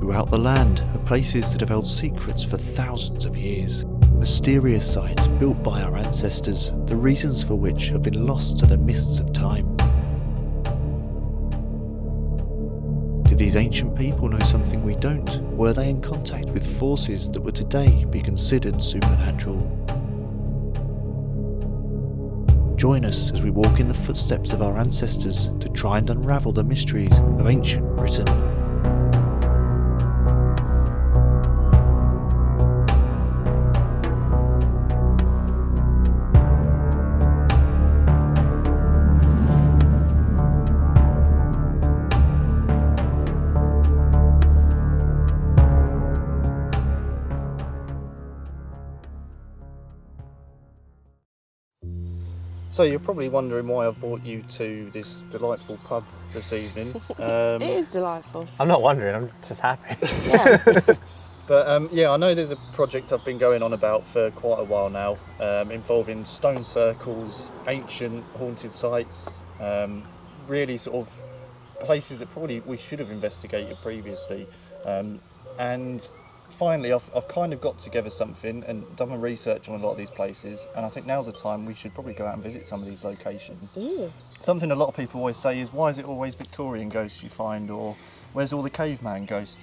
throughout the land are places that have held secrets for thousands of years. Mysterious sites built by our ancestors, the reasons for which have been lost to the mists of time. Did these ancient people know something we don't? Were they in contact with forces that would today be considered supernatural? Join us as we walk in the footsteps of our ancestors to try and unravel the mysteries of ancient Britain. So you're probably wondering why I've brought you to this delightful pub this evening. It is delightful. I'm not wondering, I'm just happy. Yeah. But yeah, I know there's a project I've been going on about for quite a while now, involving stone circles, ancient haunted sites, really sort of places that probably we should have investigated previously. And finally, I've kind of got together something and done my research on a lot of these places, and I think now's the time we should probably go out and visit some of these locations. Ooh. Something a lot of people always say is, why is it always Victorian ghosts you find, or where's all the caveman ghosts?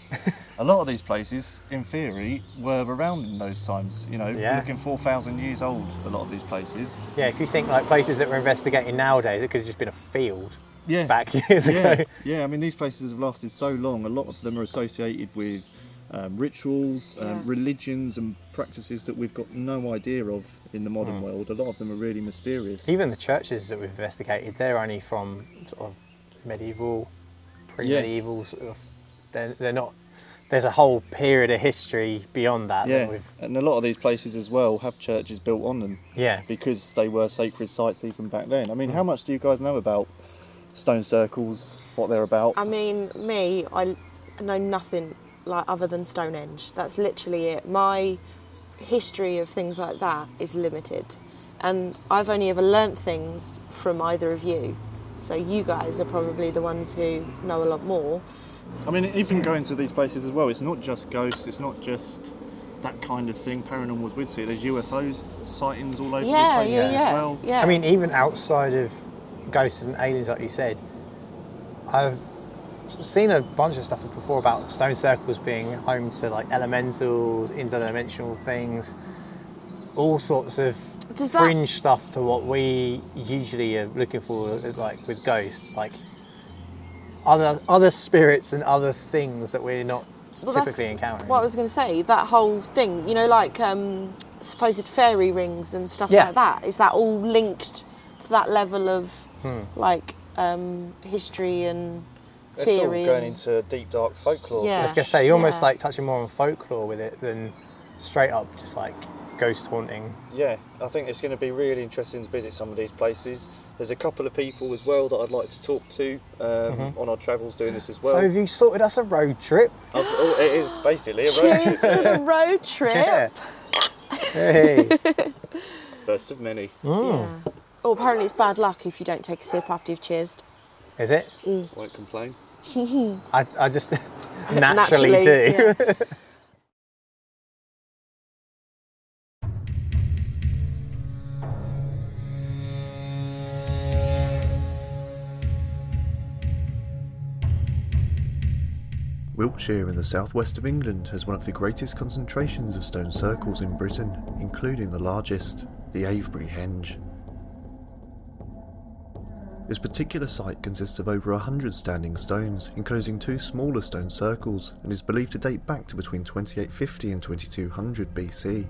A lot of these places, in theory, were around in those times, you know, Yeah. looking 4,000 years old, a lot of these places. Yeah, if you think like places that we're investigating nowadays, it could have just been a field Yeah. back years ago. Yeah, I mean, these places have lasted so long. A lot of them are associated with rituals, religions and practices that we've got no idea of in the modern world. A lot of them are really mysterious. Even the churches that we've investigated, they're only from sort of medieval, pre-medieval sort of. They're not. There's a whole period of history beyond that. Yeah, That we've, and a lot of these places as well have churches built on them. Yeah. Because they were sacred sites even back then. I mean, how much do you guys know about stone circles, what they're about? I mean, I know nothing like other than Stonehenge. That's literally it. My history of things like that is limited, and I've only ever learnt things from either of you. So you guys are probably the ones who know a lot more. I mean, even going to these places as well, it's not just ghosts, it's not just that kind of thing. Paranormal's we'd see. There's UFOs sightings all over these places as well. Yeah. I mean, even outside of ghosts and aliens, like you said, I've seen a bunch of stuff before about stone circles being home to like elementals, interdimensional things, all sorts of fringe stuff to what we usually are looking for, like with ghosts, like other spirits and other things that we're not typically encountering. What I was going to say, that whole thing, you know, like supposed fairy rings and stuff like that. Is that all linked to that level of like history and theory? It's all going into deep dark folklore. Yeah. I was going to say, you're almost like touching more on folklore with it than straight up just like ghost haunting. Yeah, I think it's going to be really interesting to visit some of these places. There's a couple of people as well that I'd like to talk to on our travels doing this as well. So have you sorted us a road trip? It is basically a road Cheers to the road trip. Yeah. Hey. First of many. Yeah. Oh, apparently it's bad luck if you don't take a sip after you've cheersed. Is it? Won't complain. I just naturally do. Yeah. Wiltshire in the southwest of England has one of the greatest concentrations of stone circles in Britain, including the largest, the Avebury Henge. This particular site consists of over 100 standing stones, enclosing two smaller stone circles, and is believed to date back to between 2850 and 2200 BC.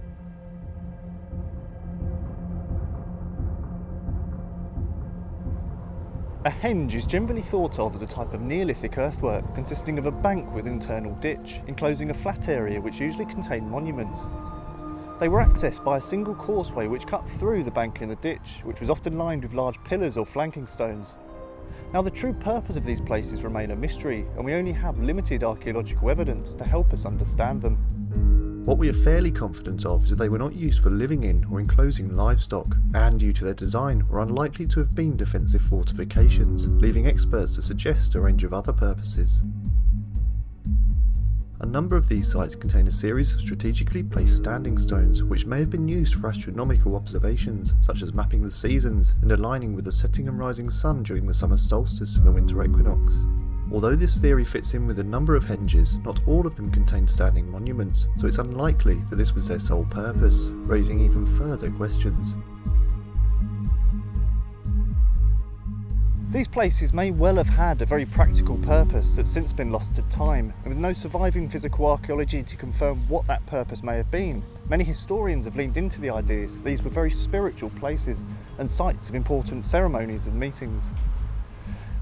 A henge is generally thought of as a type of Neolithic earthwork consisting of a bank with internal ditch, enclosing a flat area which usually contained monuments. They were accessed by a single causeway which cut through the bank in the ditch, which was often lined with large pillars or flanking stones. Now, the true purpose of these places remain a mystery, and we only have limited archaeological evidence to help us understand them. What we are fairly confident of is that they were not used for living in or enclosing livestock, and due to their design were unlikely to have been defensive fortifications, leaving experts to suggest a range of other purposes. A number of these sites contain a series of strategically placed standing stones which may have been used for astronomical observations, such as mapping the seasons and aligning with the setting and rising sun during the summer solstice and the winter equinox. Although this theory fits in with a number of henges, not all of them contain standing monuments, so it's unlikely that this was their sole purpose, raising even further questions. These places may well have had a very practical purpose that's since been lost to time, and with no surviving physical archaeology to confirm what that purpose may have been. Many historians have leaned into the idea that these were very spiritual places and sites of important ceremonies and meetings.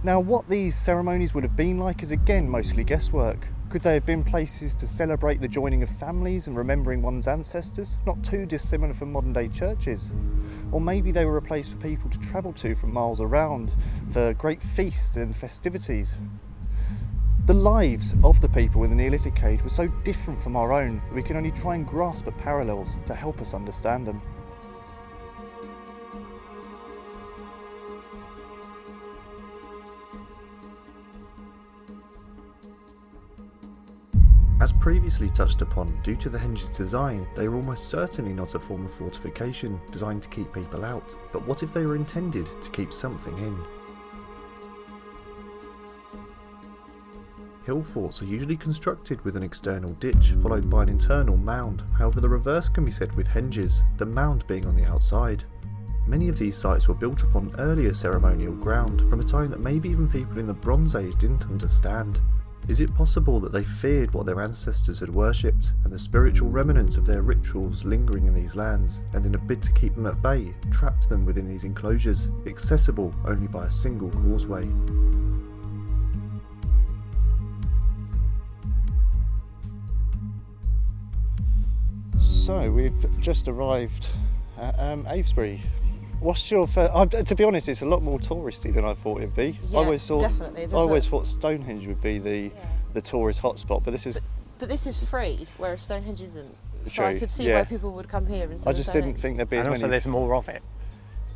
Now, what these ceremonies would have been like is again mostly guesswork. Could they have been places to celebrate the joining of families and remembering one's ancestors, not too dissimilar from modern day churches? Or maybe they were a place for people to travel to from miles around for great feasts and festivities. The lives of the people in the Neolithic age were so different from our own that we can only try and grasp at parallels to help us understand them. As previously touched upon, due to the henge's design, they are almost certainly not a form of fortification designed to keep people out. But what if they were intended to keep something in? Hill forts are usually constructed with an external ditch followed by an internal mound. However, the reverse can be said with henges, the mound being on the outside. Many of these sites were built upon earlier ceremonial ground from a time that maybe even people in the Bronze Age didn't understand. Is it possible that they feared what their ancestors had worshipped and the spiritual remnants of their rituals lingering in these lands, and in a bid to keep them at bay, trapped them within these enclosures, accessible only by a single causeway? So we've just arrived at Avesbury. What's your to be honest, it's a lot more touristy than I thought it'd be. Yeah, I definitely. always thought Stonehenge would be the tourist hotspot, but this is. But this is free, whereas Stonehenge isn't. So True, I could see yeah. why people would come here instead I of just Stonehenge. didn't think there'd be as And also many. there's more of it.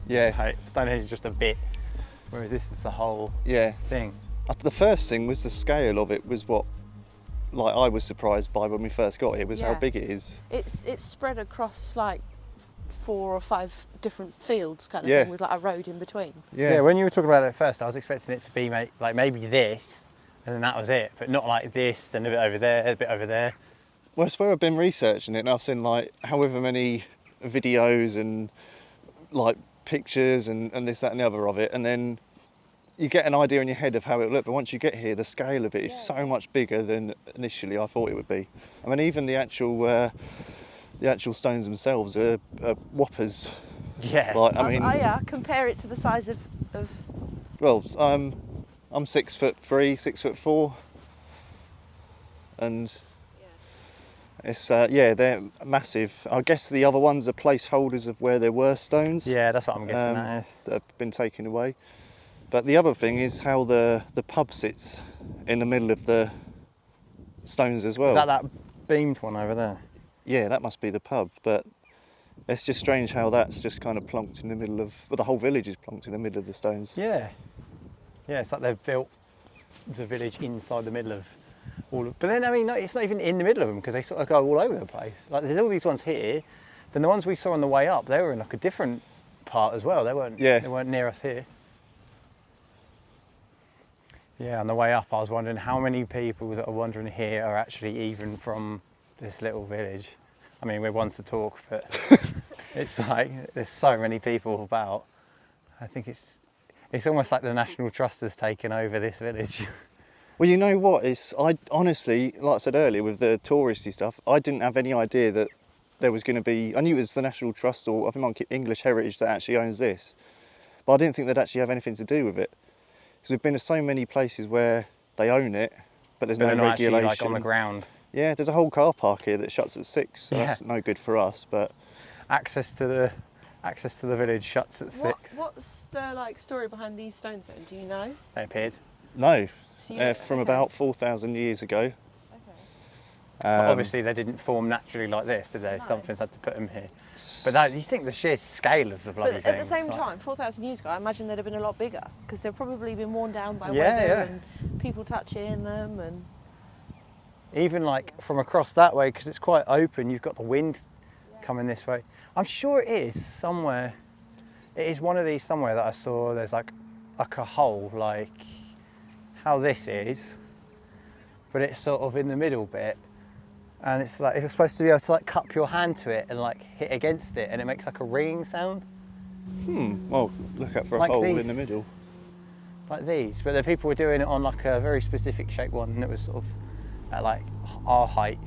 Yeah, Like, Stonehenge is just a bit, whereas this is the whole yeah. thing. The first thing was the scale of it was what, like, I was surprised by when we first got it. Was how Yeah. big it is. It's spread across like 4 or 5 different fields kind of Yeah. thing with like a road in between. Yeah, when you were talking about it at first, I was expecting it to be like maybe this, and then that was it, but not like this, then a bit over there, a bit over there. Well, I swear I've been researching it and I've seen like however many videos and like pictures and this, that and the other of it, and then you get an idea in your head of how it looked, but once you get here, the scale of it is so much bigger than initially I thought it would be. I mean, even the actual stones themselves are whoppers. Yeah. Like, I mean, compare it to the size of well, I'm 6'3", 6'4", and it's they're massive. I guess the other ones are placeholders of where there were stones. Yeah, that's what I'm guessing that is. That have been taken away. But the other thing is how the pub sits in the middle of the stones as well. Is that beamed one over there? Yeah, that must be the pub, but it's just strange how that's just kind of plonked in the middle of, well, the whole village is plonked in the middle of the stones. Yeah. Yeah, it's like they've built the village inside the middle of all of, but then, I mean, no, it's not even in the middle of them because they sort of go all over the place. Like, there's all these ones here, then the ones we saw on the way up, they were in like a different part as well. They weren't near us here. Yeah, on the way up, I was wondering how many people that are wandering here are actually even from this little village. I mean, we're ones to talk, but it's like there's so many people about. I think it's almost like the National Trust has taken over this village. Well, you know what? I honestly, like I said earlier, with the touristy stuff, I didn't have any idea that there was going to be. I knew it was the National Trust or I think English Heritage that actually owns this, but I didn't think they'd actually have anything to do with it. Because we've been to so many places where they own it, but there's no they're not regulation. actually like on the ground. Yeah, there's a whole car park here that shuts at 6, so that's no good for us. But access to the village shuts at 6. What's the story behind these stones then? Do you know? They appeared. no, So from about 4,000 years ago. Okay. But obviously they didn't form naturally like this, did they? No. Something's had to put them here. But you think the sheer scale of the bloody But thing. at the same time, 4,000 years ago, I imagine they'd have been a lot bigger because they've probably been worn down by Yeah, weather yeah. and people touching them and. even like from across that way, because it's quite open, you've got the wind coming this way. I'm sure it is somewhere. It is one of these somewhere that I saw. There's like a hole, like how this is, but it's sort of in the middle bit, and it's like it's supposed to be able to like cup your hand to it and like hit against it, and it makes like a ringing sound. Well, look out for a Like hole these. in the middle. Like these, but the people were doing it on like a very specific shaped one, and it was sort of at like our height.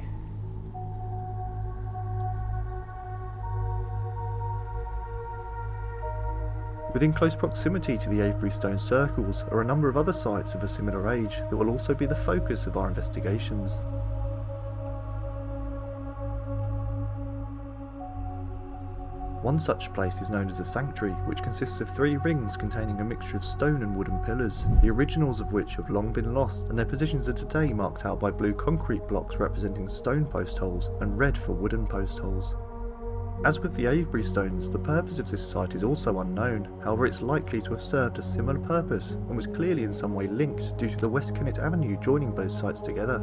Within close proximity to the Avebury stone circles are a number of other sites of a similar age that will also be the focus of our investigations. One such place is known as the Sanctuary, which consists of 3 rings containing a mixture of stone and wooden pillars, the originals of which have long been lost, and their positions are today marked out by blue concrete blocks representing stone post holes and red for wooden post holes. As with the Avebury stones, the purpose of this site is also unknown, however it's likely to have served a similar purpose and was clearly in some way linked due to the West Kennet Avenue joining both sites together.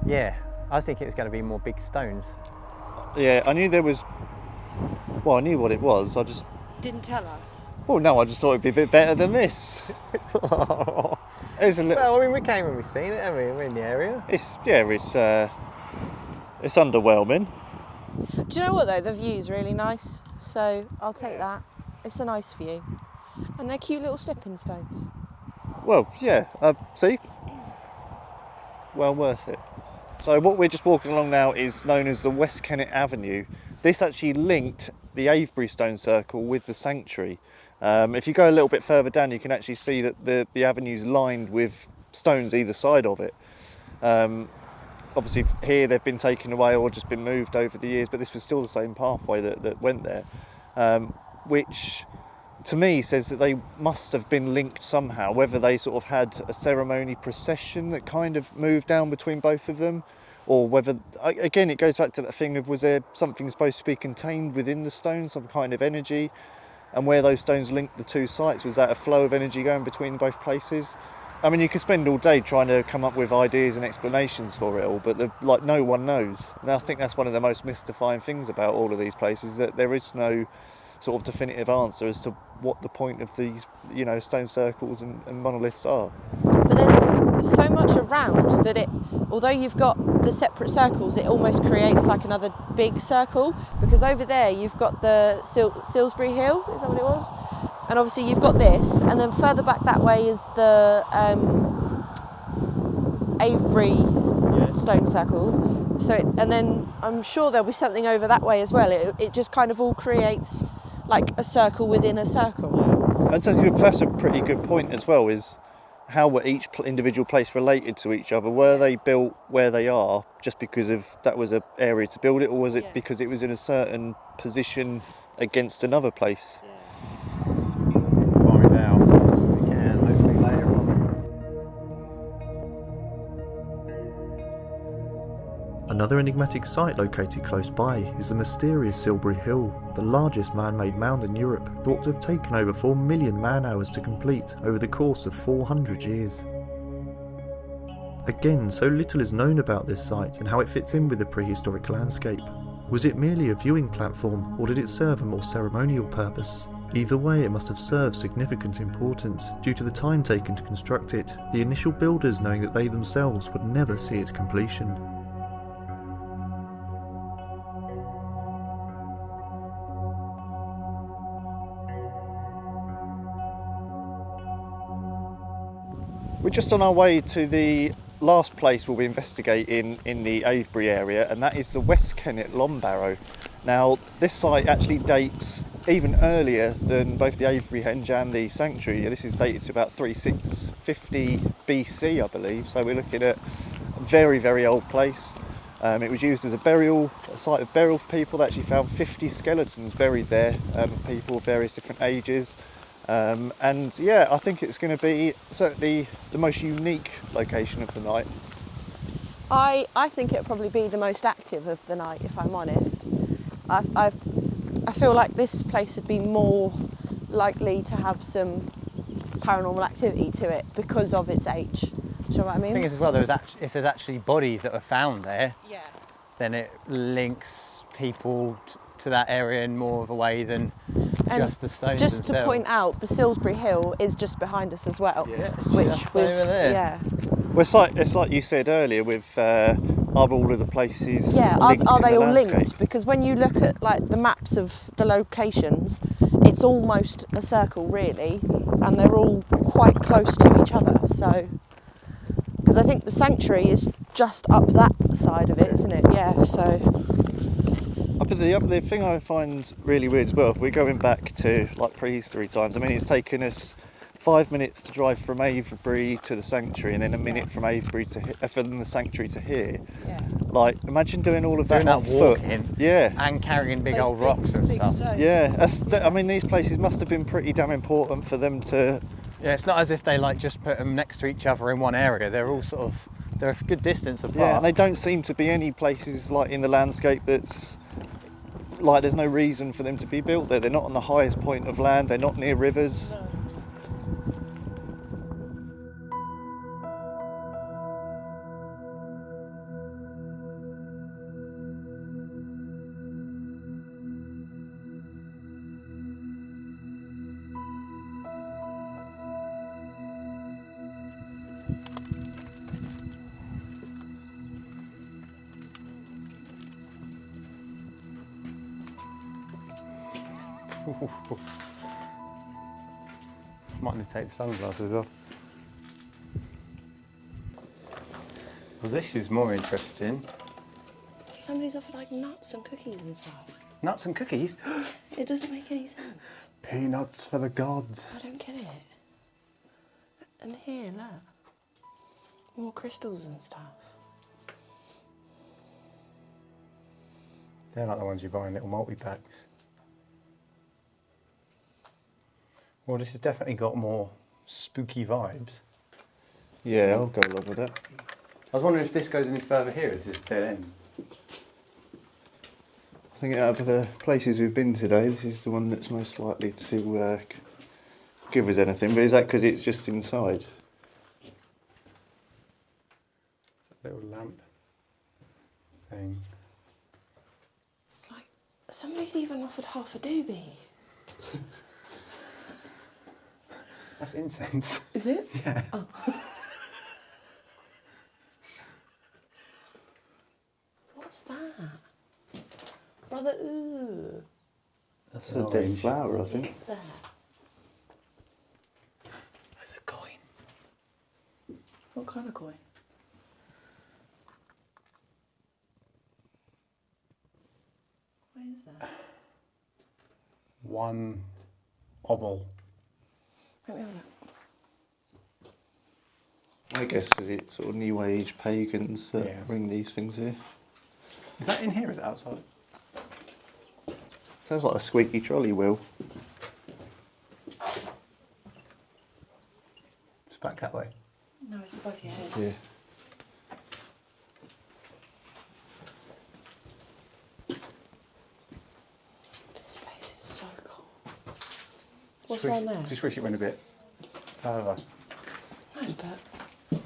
Yeah, I was thinking it was going to be more big stones. Yeah, I knew there was. Well, I knew what it was. I just. Didn't tell us. Well, no, I just thought it'd be a bit better than this. It's a little. Well, I mean, we came and we've seen it, haven't we? We're in the area. It's underwhelming. Do you know what though? The view's really nice, so I'll take that. It's a nice view, and they're cute little stepping stones. Well, yeah. See. Well worth it. So what we're just walking along now is known as the West Kennet Avenue. This actually linked the Avebury Stone Circle with the Sanctuary. If you go a little bit further down, you can actually see that the avenue's lined with stones either side of it. Obviously here they've been taken away or just been moved over the years, but this was still the same pathway that went there, which to me says that they must have been linked somehow, whether they sort of had a ceremony procession that kind of moved down between both of them, or whether, again, it goes back to that thing of, was there something supposed to be contained within the stone, some kind of energy, and where those stones linked the 2 sites, was that a flow of energy going between both places? I mean, you could spend all day trying to come up with ideas and explanations for it all, but no one knows. And I think that's one of the most mystifying things about all of these places, that there is no sort of definitive answer as to what the point of these, stone circles and monoliths are. But there's so much around that although you've got the separate circles, it almost creates like another big circle, because over there you've got the Silsbury Hill, is that what it was? And obviously you've got this, and then further back that way is the Avebury stone circle. So, and then I'm sure there'll be something over that way as well. It just kind of all creates like a circle within a circle. And so that's a pretty good point as well, is how were each individual place related to each other? Were they built where they are just because of that was an area to build it, or was it because it was in a certain position against another place? Find out if we can, hopefully later on. Another enigmatic site located close by is the mysterious Silbury Hill, the largest man-made mound in Europe, thought to have taken over 4 million man-hours to complete over the course of 400 years. Again, so little is known about this site and how it fits in with the prehistoric landscape. Was it merely a viewing platform, or did it serve a more ceremonial purpose? Either way, it must have served significant importance due to the time taken to construct it, the initial builders knowing that they themselves would never see its completion. We're just on our way to the last place we'll be investigating in the Avebury area, and that is the West Kennet Long Barrow. Now, this site actually dates even earlier than both the Avebury Henge and the Sanctuary. This is dated to about 3650 BC, I believe, so we're looking at a very, very old place. It was used as a site of burial for people. They actually found 50 skeletons buried there of people of various different ages. And yeah, I think it's going to be certainly the most unique location of the night. I think it'll probably be the most active of the night, if I'm honest. I feel like this place would be more likely to have some paranormal activity to it because of its age. Do you know what I mean? The thing is as well, if there's actually bodies that were found there, Yeah. then it links people to that area in more of a way than And just the stones just themselves. to point out, the Salisbury Hill is just behind us as well. Yeah, which just over there. Yeah. Well, it's like you said earlier with are all of the places Yeah, linked are in they the all landscape? linked? Because when you look at like the maps of the locations, it's almost a circle really, and they're all quite close to each other. So, because I think the sanctuary is just up that side of it, isn't it? Yeah. So. But the thing I find really weird as well, if we're going back to like prehistory times, I mean, it's taken us 5 minutes to drive from Avebury to the sanctuary, and then a minute from Avebury from the sanctuary to here. Yeah. Like, imagine doing all of that Doing on that foot. walking, Yeah. and carrying big Those old rocks and stuff. stones. Yeah, I mean, these places must have been pretty damn important for them to. Yeah, it's not as if they like just put them next to each other in one area. They're all sort of, they're a good distance apart. Yeah, and they don't seem to be any places like in the landscape that's like there's no reason for them to be built there. They're not on the highest point of land. They're not near rivers. No. Might need to take the sunglasses off. Well, this is more interesting. Somebody's offered like nuts and cookies and stuff. Nuts and cookies? It doesn't make any sense. Peanuts for the gods. I don't get it. And here, look. More crystals and stuff. They're like the ones you buy in little multi-packs. Well, this has definitely got more spooky vibes. Yeah, I'll go along with that. I was wondering if this goes any further here, is this dead end? I think out of the places we've been today, this is the one that's most likely to give us anything. But is that because it's just inside? It's a little lamp thing. It's like somebody's even offered half a doobie. That's incense. Is it? Yeah. Oh. What's that? Brother, ooh. That's a dead flower, I think. What's that? There's a coin. What kind of coin? What is that? One obol. Let me have a look. I guess is it sort of new age pagans that Yeah. bring these things here. Is that in here or is it outside? Sounds like a squeaky trolley wheel. It's back that way. No, it's above your head. Yeah. This place is so cool. What's wrong there? Just wish it went a bit further. No, but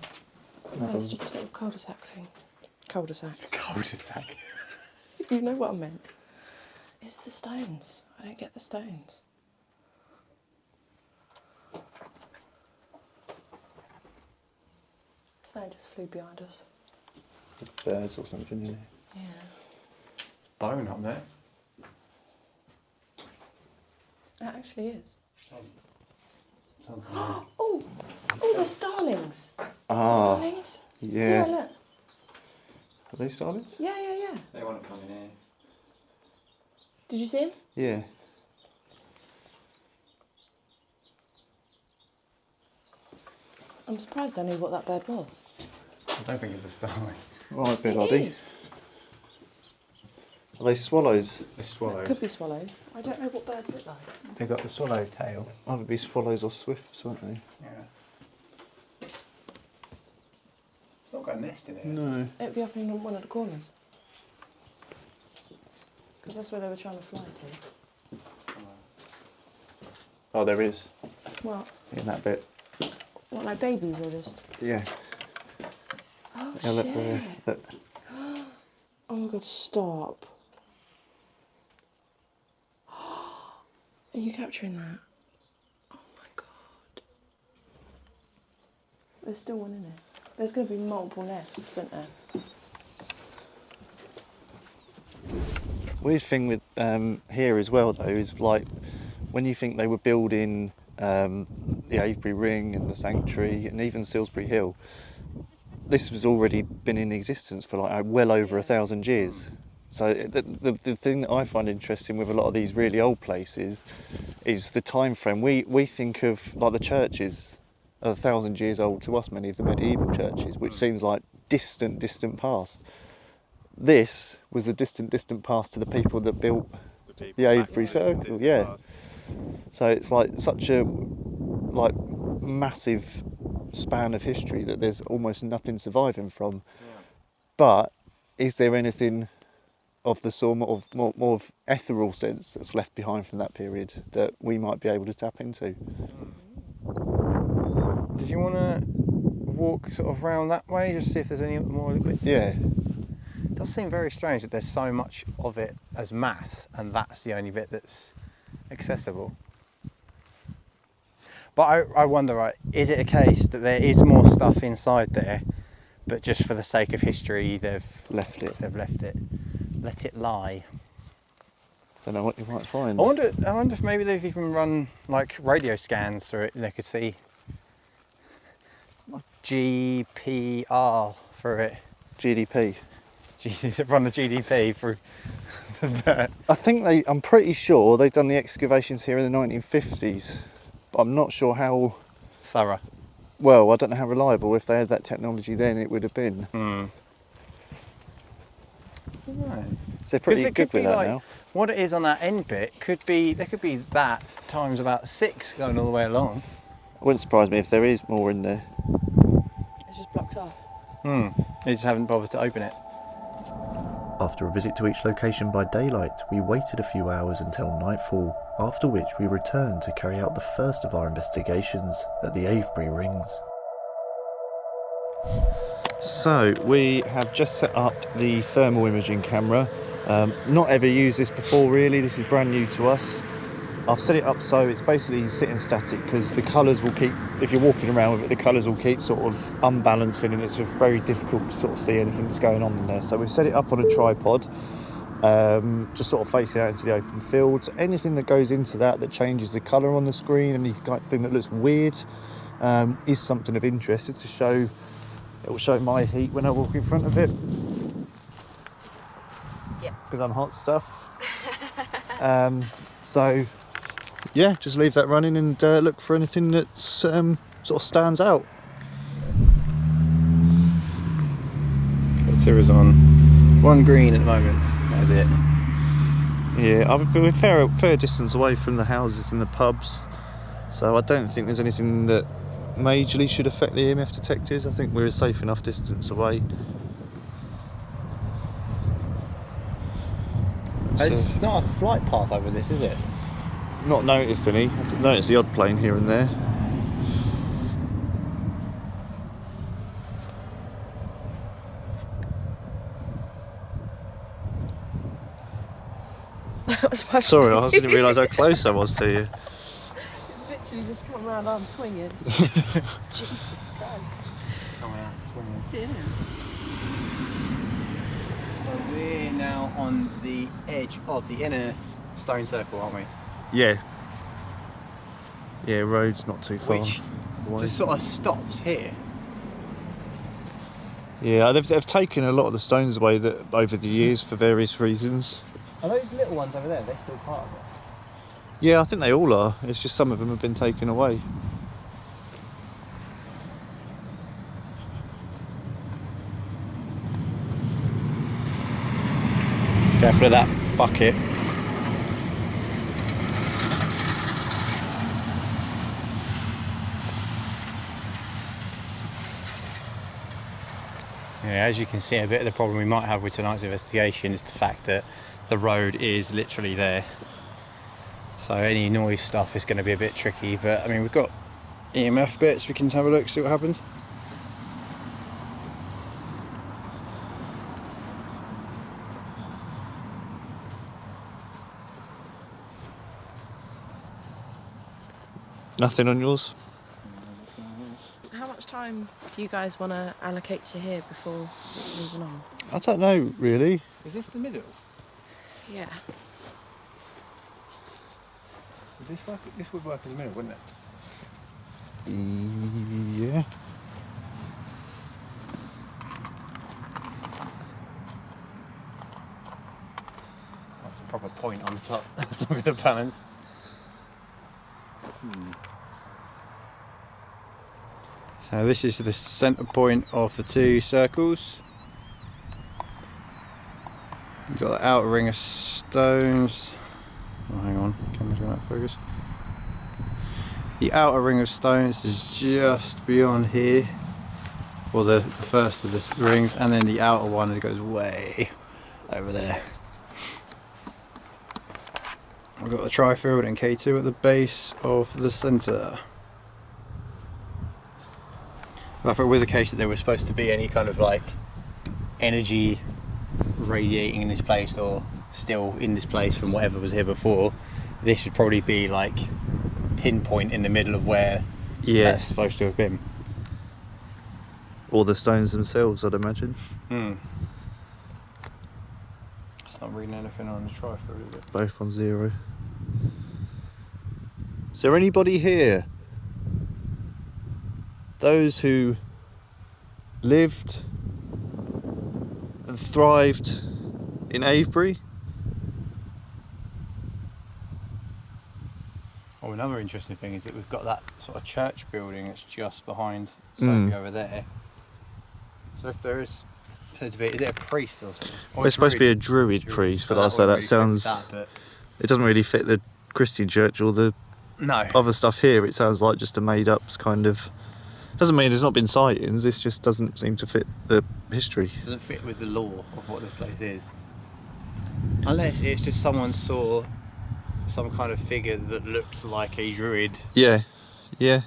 no, it's just a little cul-de-sac thing. Cul-de-sac. Cul-de-sac. You know what I meant. It's the stones. I don't get the stones. Something just flew behind us. Birds or something, yeah. Yeah. It's bone up there. It actually is. Something. Oh, they're starlings. Ah, Starlings? yeah. look. Are they starlings? Yeah. They want to come in here. Did you see him? Yeah. I'm surprised I knew what that bird was. I don't think it's a starling. Right, bit It oddie. is. Are they swallows? The swallows. Could be swallows. I don't know what birds look like. They've got the swallow tail. Either be swallows or swifts, won't they? Yeah. It's not got a nest in it. No. It'd be up in one of the corners. Because that's where they were trying to fly to. Oh, there is. What? In that bit. What, like babies or just? Yeah. Oh, Yeah, look shit. there. Look. Oh my god, stop. Are you capturing that? Oh my god. There's still one in there. There's going to be multiple nests, isn't there? Weird thing with here as well though is like when you think they were building the Avebury Ring and the Sanctuary and even Salisbury Hill, this was already been in existence for like well over 1,000 years. So the thing that I find interesting with a lot of these really old places is the time frame. We think of like the churches are 1,000 years old to us, many of the medieval churches, which seems like distant past. This was a distant past to the people that built the Avebury Circle, yeah. So it's like such a like massive span of history that there's almost nothing surviving from. But is there anything of the sort of more of ethereal sense that's left behind from that period that we might be able to tap into? Did you want to walk sort of round that way, just see if there's any more bits? Yeah. It does seem very strange that there's so much of it as mass, and that's the only bit that's accessible. But I wonder, right, is it a case that there is more stuff inside there, but just for the sake of history, they've left it. Let it lie. Don't know what you might find. I wonder if maybe they've even run like radio scans through it, and they could see GPR through it. GDP. Run the GDP through that. I'm pretty sure they've done the excavations here in the 1950s, but I'm not sure how Thorough. well, I don't know how reliable. If they had that technology then, it would have been. Right. So they're pretty Because it good could be with that like now. what it is on that end bit there could be that times about 6 going all the way along. It wouldn't surprise me if there is more in there. It's just blocked off. They just haven't bothered to open it. After a visit to each location by daylight, we waited a few hours until nightfall, after which we returned to carry out the first of our investigations at the Avebury Rings. So, we have just set up the thermal imaging camera. Not ever used this before really, this is brand new to us. I've set it up so it's basically sitting static because the colours will keep, if you're walking around with it, the colours will keep sort of unbalancing and it's very difficult to sort of see anything that's going on in there. So we've set it up on a tripod, just sort of facing out into the open field. Anything that goes into that changes the colour on the screen, anything that looks weird is something of interest. It's to show, it will show my heat when I walk in front of it. Yep. Because I'm hot stuff. So yeah, just leave that running and look for anything that sort of stands out. It's on 1 green at the moment. That's it. Yeah, we're fair distance away from the houses and the pubs, so I don't think there's anything that majorly should affect the EMF detectors. I think we're a safe enough distance away. It's not a flight path over this, is it? Not noticed any. I've noticed the odd plane here and there. That was my Sorry, I didn't realise how close I was to you. literally just come around, I'm swinging. Jesus Christ. Coming out swinging. Yeah. So we're now on the edge of the inner stone circle, aren't we? Yeah. Yeah, road's not too far Which away. just sort of stops here. Yeah, they've taken a lot of the stones away that over the years for various reasons. Are those little ones over there, they're still part of it? Yeah, I think they all are. It's just some of them have been taken away. careful of that bucket. Yeah, as you can see, a bit of the problem we might have with tonight's investigation is the fact that the road is literally there. So any noise stuff is going to be a bit tricky, but I mean, we've got EMF bits, we can have a look, see what happens. Nothing on yours? How much time do you guys want to allocate to here before moving on? I don't know, really. Is this the middle? Yeah. This would work as a middle, wouldn't it? Yeah. That's a proper point on top. That's not going to balance. So this is the centre point of the two circles. You've got the outer ring of stones. Oh, hang on, camera's going out of focus. The outer ring of stones is just beyond here, or the first of the rings, and then the outer one, it goes way over there. We've got the Trifield and K2 at the base of the centre. If it was a case that there was supposed to be any kind of like energy radiating in this place or still in this place from whatever was here before, this would probably be like pinpoint in the middle of where that's supposed to have been. Or the stones themselves, I'd imagine. It's not reading anything on the Trifield, is it? Both on 0. Is there anybody here? Those who lived and thrived in Avebury? Oh, another interesting thing is that we've got that sort of church building that's just behind Sophie over there. So if there is said to be, is it a priest or something? Well, it's supposed to be a druid priest, but also that sounds... It doesn't really fit the Christian church or the other stuff here. It sounds like just a made-up kind of... Doesn't mean there's not been sightings, this just doesn't seem to fit the history. It doesn't fit with the lore of what this place is. Unless it's just someone saw some kind of figure that looked like a druid. Yeah, yeah.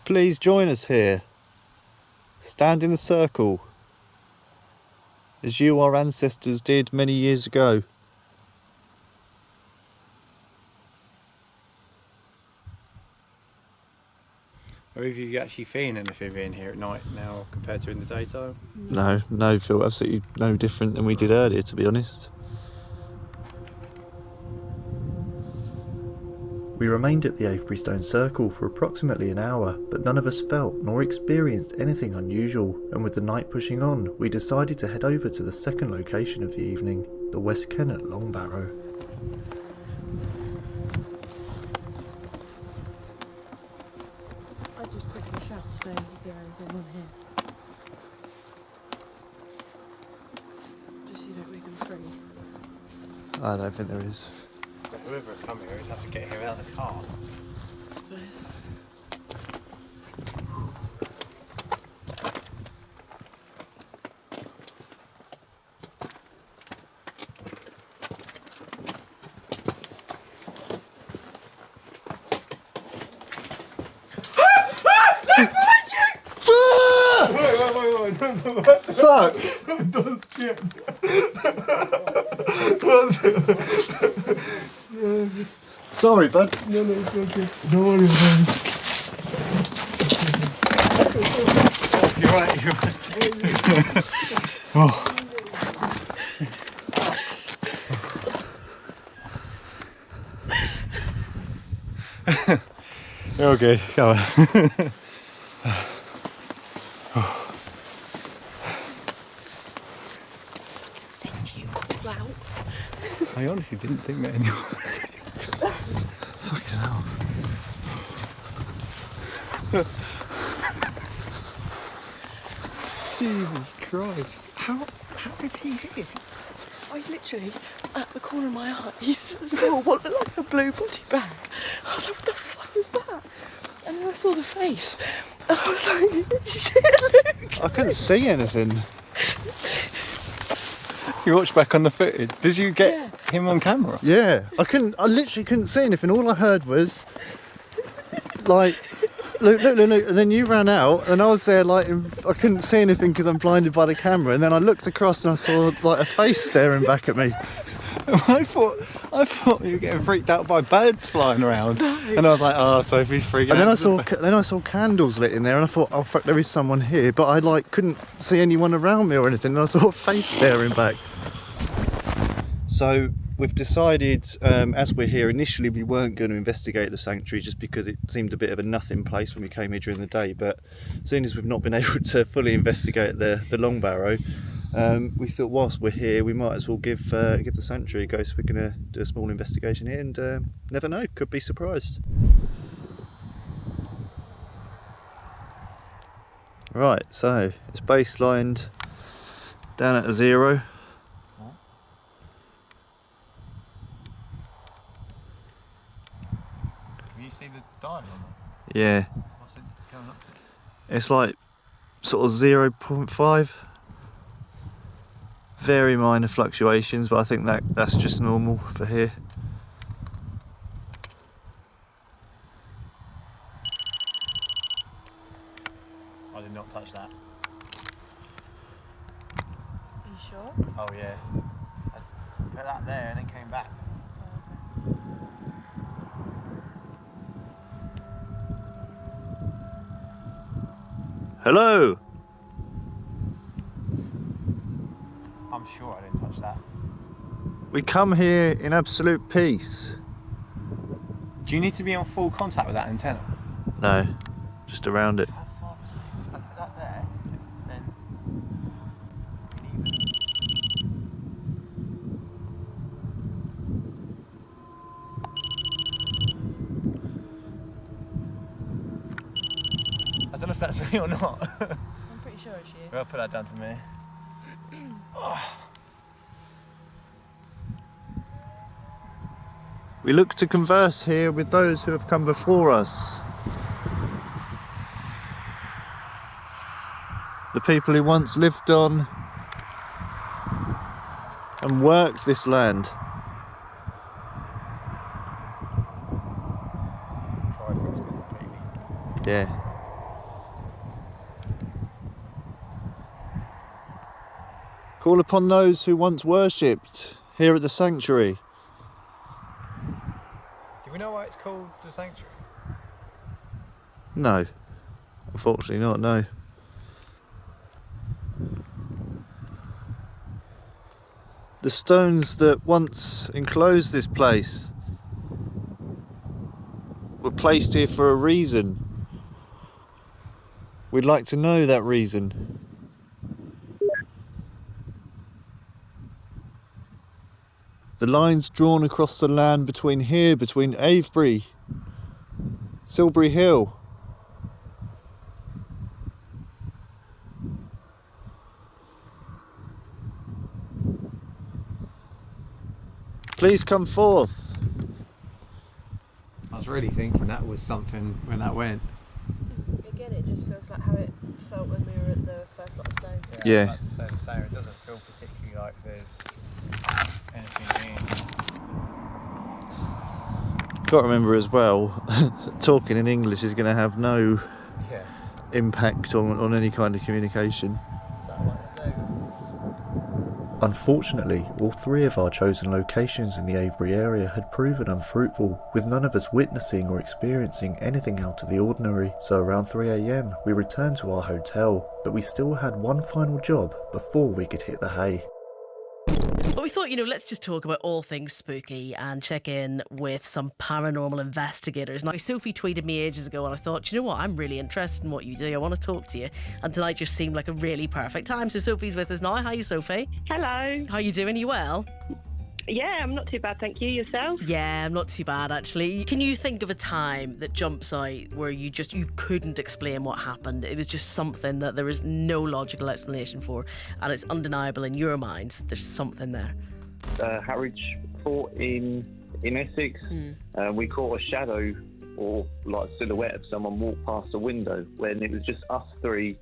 Please join us here. Stand in the circle, as you, our ancestors, did many years ago. Or have you actually seen anything in here at night now compared to in the daytime? No, feel absolutely no different than we did earlier, to be honest. We remained at the Avebury Stone Circle for approximately an hour, but none of us felt nor experienced anything unusual, and with the night pushing on, we decided to head over to the second location of the evening, the West Kennet Long Barrow. I just quickly shout to say if there anything on here. Just so you don't make them scream. I don't think there is. Whoever come here would have to get here out of the car. Fuck! Sorry, bud. No, it's okay. Don't worry about it. You're right. Oh. You're good. Come on. Send you call out. I honestly didn't think that anymore. Fucking hell. Jesus Christ. How is he here? I literally, at the corner of my eye, saw what looked like a blue body bag. I was like, what the fuck is that? And then I saw the face, and I was like, shit, Luke. I couldn't see anything. You watched back on the footage. Did you get him on camera? Yeah, I literally couldn't see anything. All I heard was, like, look, and then you ran out, and I was there, like, I couldn't see anything because I'm blinded by the camera, and then I looked across and I saw, like, a face staring back at me. I thought you were getting freaked out by birds flying around. No. And I was like, oh, Sophie's freaking out. And then I saw candles lit in there, and I thought, oh fuck, there is someone here, but I, like, couldn't see anyone around me or anything, and I saw a face staring back. So we've decided, as we're here, initially we weren't going to investigate the sanctuary just because it seemed a bit of a nothing place when we came here during the day, but as soon as we've not been able to fully investigate the Long Barrow, we thought whilst we're here we might as well give the sanctuary a go, so we're going to do a small investigation here, and never know, could be surprised. Right, so it's baselined down at a 0. Can you see the dial on it? Yeah. What's it going up to? It's like sort of 0.5. Very minor fluctuations, but I think that's just normal for here. I did not touch that. Are you sure? Oh yeah. I put that there and then came back. Hello! I'm sure I didn't touch that. We come here in absolute peace. Do you need to be on full contact with that antenna? No, just around it. How far was it? I put that there, then even. I don't know if that's me or not. I'm pretty sure it's you. I'll put that down to me. We look to converse here with those who have come before us. The people who once lived on and worked this land. Yeah. Call upon those who once worshipped here at the sanctuary. Do we know why it's called the sanctuary? No, unfortunately not, no. The stones that once enclosed this place were placed here for a reason. We'd like to know that reason. The lines drawn across the land between Avebury, Silbury Hill. Please come forth. I was really thinking that was something when that went. Again, it just feels like how it felt when we were at the first lot of stones. Yeah. I was about to say the same. It doesn't feel particularly like there's anything in. Got to remember as well, talking in English is going to have no impact on any kind of communication. Unfortunately, all 3 of our chosen locations in the Avebury area had proven unfruitful, with none of us witnessing or experiencing anything out of the ordinary. So around 3 AM, we returned to our hotel, but we still had one final job before we could hit the hay. But we thought, let's just talk about all things spooky and check in with some paranormal investigators. Now, Sophie tweeted me ages ago and I thought, you know what, I'm really interested in what you do. I want to talk to you. And tonight just seemed like a really perfect time. So Sophie's with us now. Hi, Sophie. Hello. How you doing? Are you well? Yeah, I'm not too bad, thank you. Yourself? Yeah, I'm not too bad actually. Can you think of a time that jumps out where you couldn't explain what happened? It was just something that there is no logical explanation for, and it's undeniable in your mind. There's something there. Harwich Fort in Essex. We caught a shadow or like silhouette of someone walk past a window when it was just us three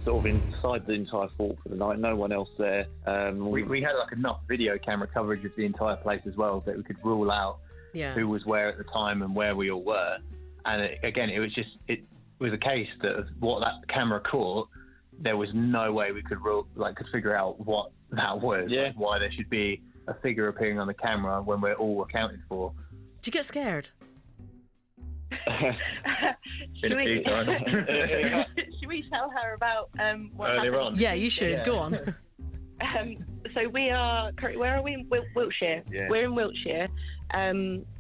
sort of inside the entire fort for the night, no one else there. We had like enough video camera coverage of the entire place as well that we could rule out who was where at the time and where we all were. And it was a case that of what that camera caught, there was no way we could figure out what that was, like why there should be a figure appearing on the camera when we're all accounted for. Did you get scared? Should we tell her about what earlier happened? on? Yeah, you should. Go on. So we are currently, where are we? In Wiltshire. Yeah. We're in Wiltshire,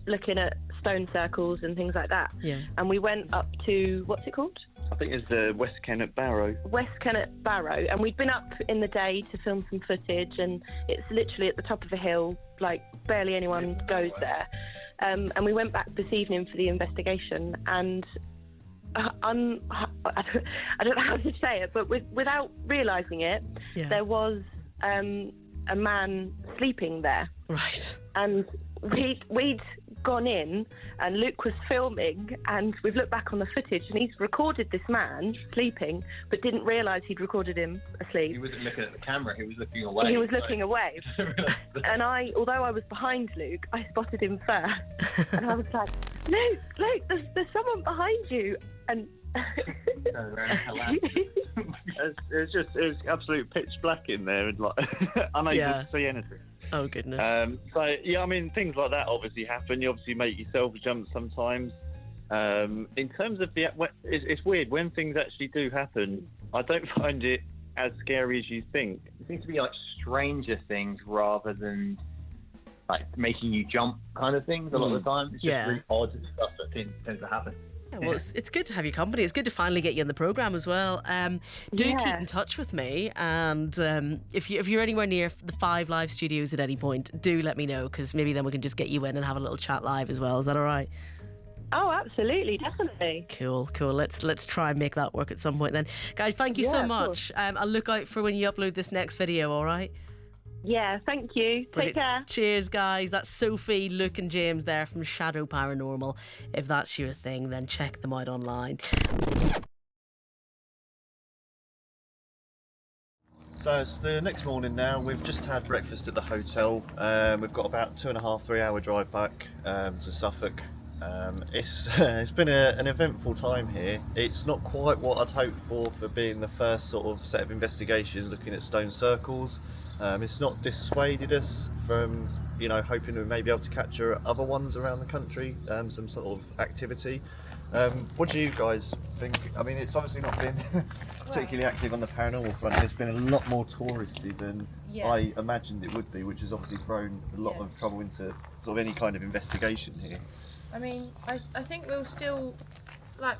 looking at stone circles and things like that. Yeah. And we went up to, what's it called? I think it's the West Kennet Barrow. West Kennet Barrow, and we'd been up in the day to film some footage, and it's literally at the top of a hill, like barely anyone goes there. And we went back this evening for the investigation, and I don't know how to say it, but without realising it, there was a man sleeping there. Right. And we'd gone in, and Luke was filming, and we've looked back on the footage, and he's recorded this man sleeping, but didn't realise he'd recorded him asleep. He wasn't looking at the camera, he was looking away. He was looking away. And although I was behind Luke, I spotted him first. And I was like, Luke, there's someone behind you. And it was absolute pitch black in there, and like unable to see anything. Oh goodness. So yeah, I mean, things like that obviously happen. You obviously make yourself jump sometimes. In terms of it's weird when things actually do happen. I don't find it as scary as you think. It seems to be like stranger things rather than like making you jump kind of things a lot of the time. It's just really odd stuff that tends to happen. Yeah, well, it's good to have your company. It's good to finally get you in the programme as well. Do keep in touch with me, and if you're anywhere near the 5 Live studios at any point, do let me know, because maybe then we can just get you in and have a little chat live as well. Is that all right? Oh, absolutely, definitely. Cool. Let's try and make that work at some point then. Guys, thank you so much. I'll look out for when you upload this next video, all right? Yeah, thank you. Take care. Cheers, guys. That's Sophie, Luke and James there from Shadow Paranormal. If that's your thing, then check them out online. So it's the next morning now. We've just had breakfast at the hotel. We've got about 2.5-3 hour drive back to Suffolk. It's been an eventful time here. It's not quite what I'd hoped for being the first sort of set of investigations looking at stone circles. It's not dissuaded us from, hoping we may be able to capture other ones around the country, some sort of activity. What do you guys think? I mean, it's obviously not been particularly active on the paranormal front. It's been a lot more touristy than I imagined it would be, which has obviously thrown a lot of trouble into sort of any kind of investigation here. I mean, I think we'll still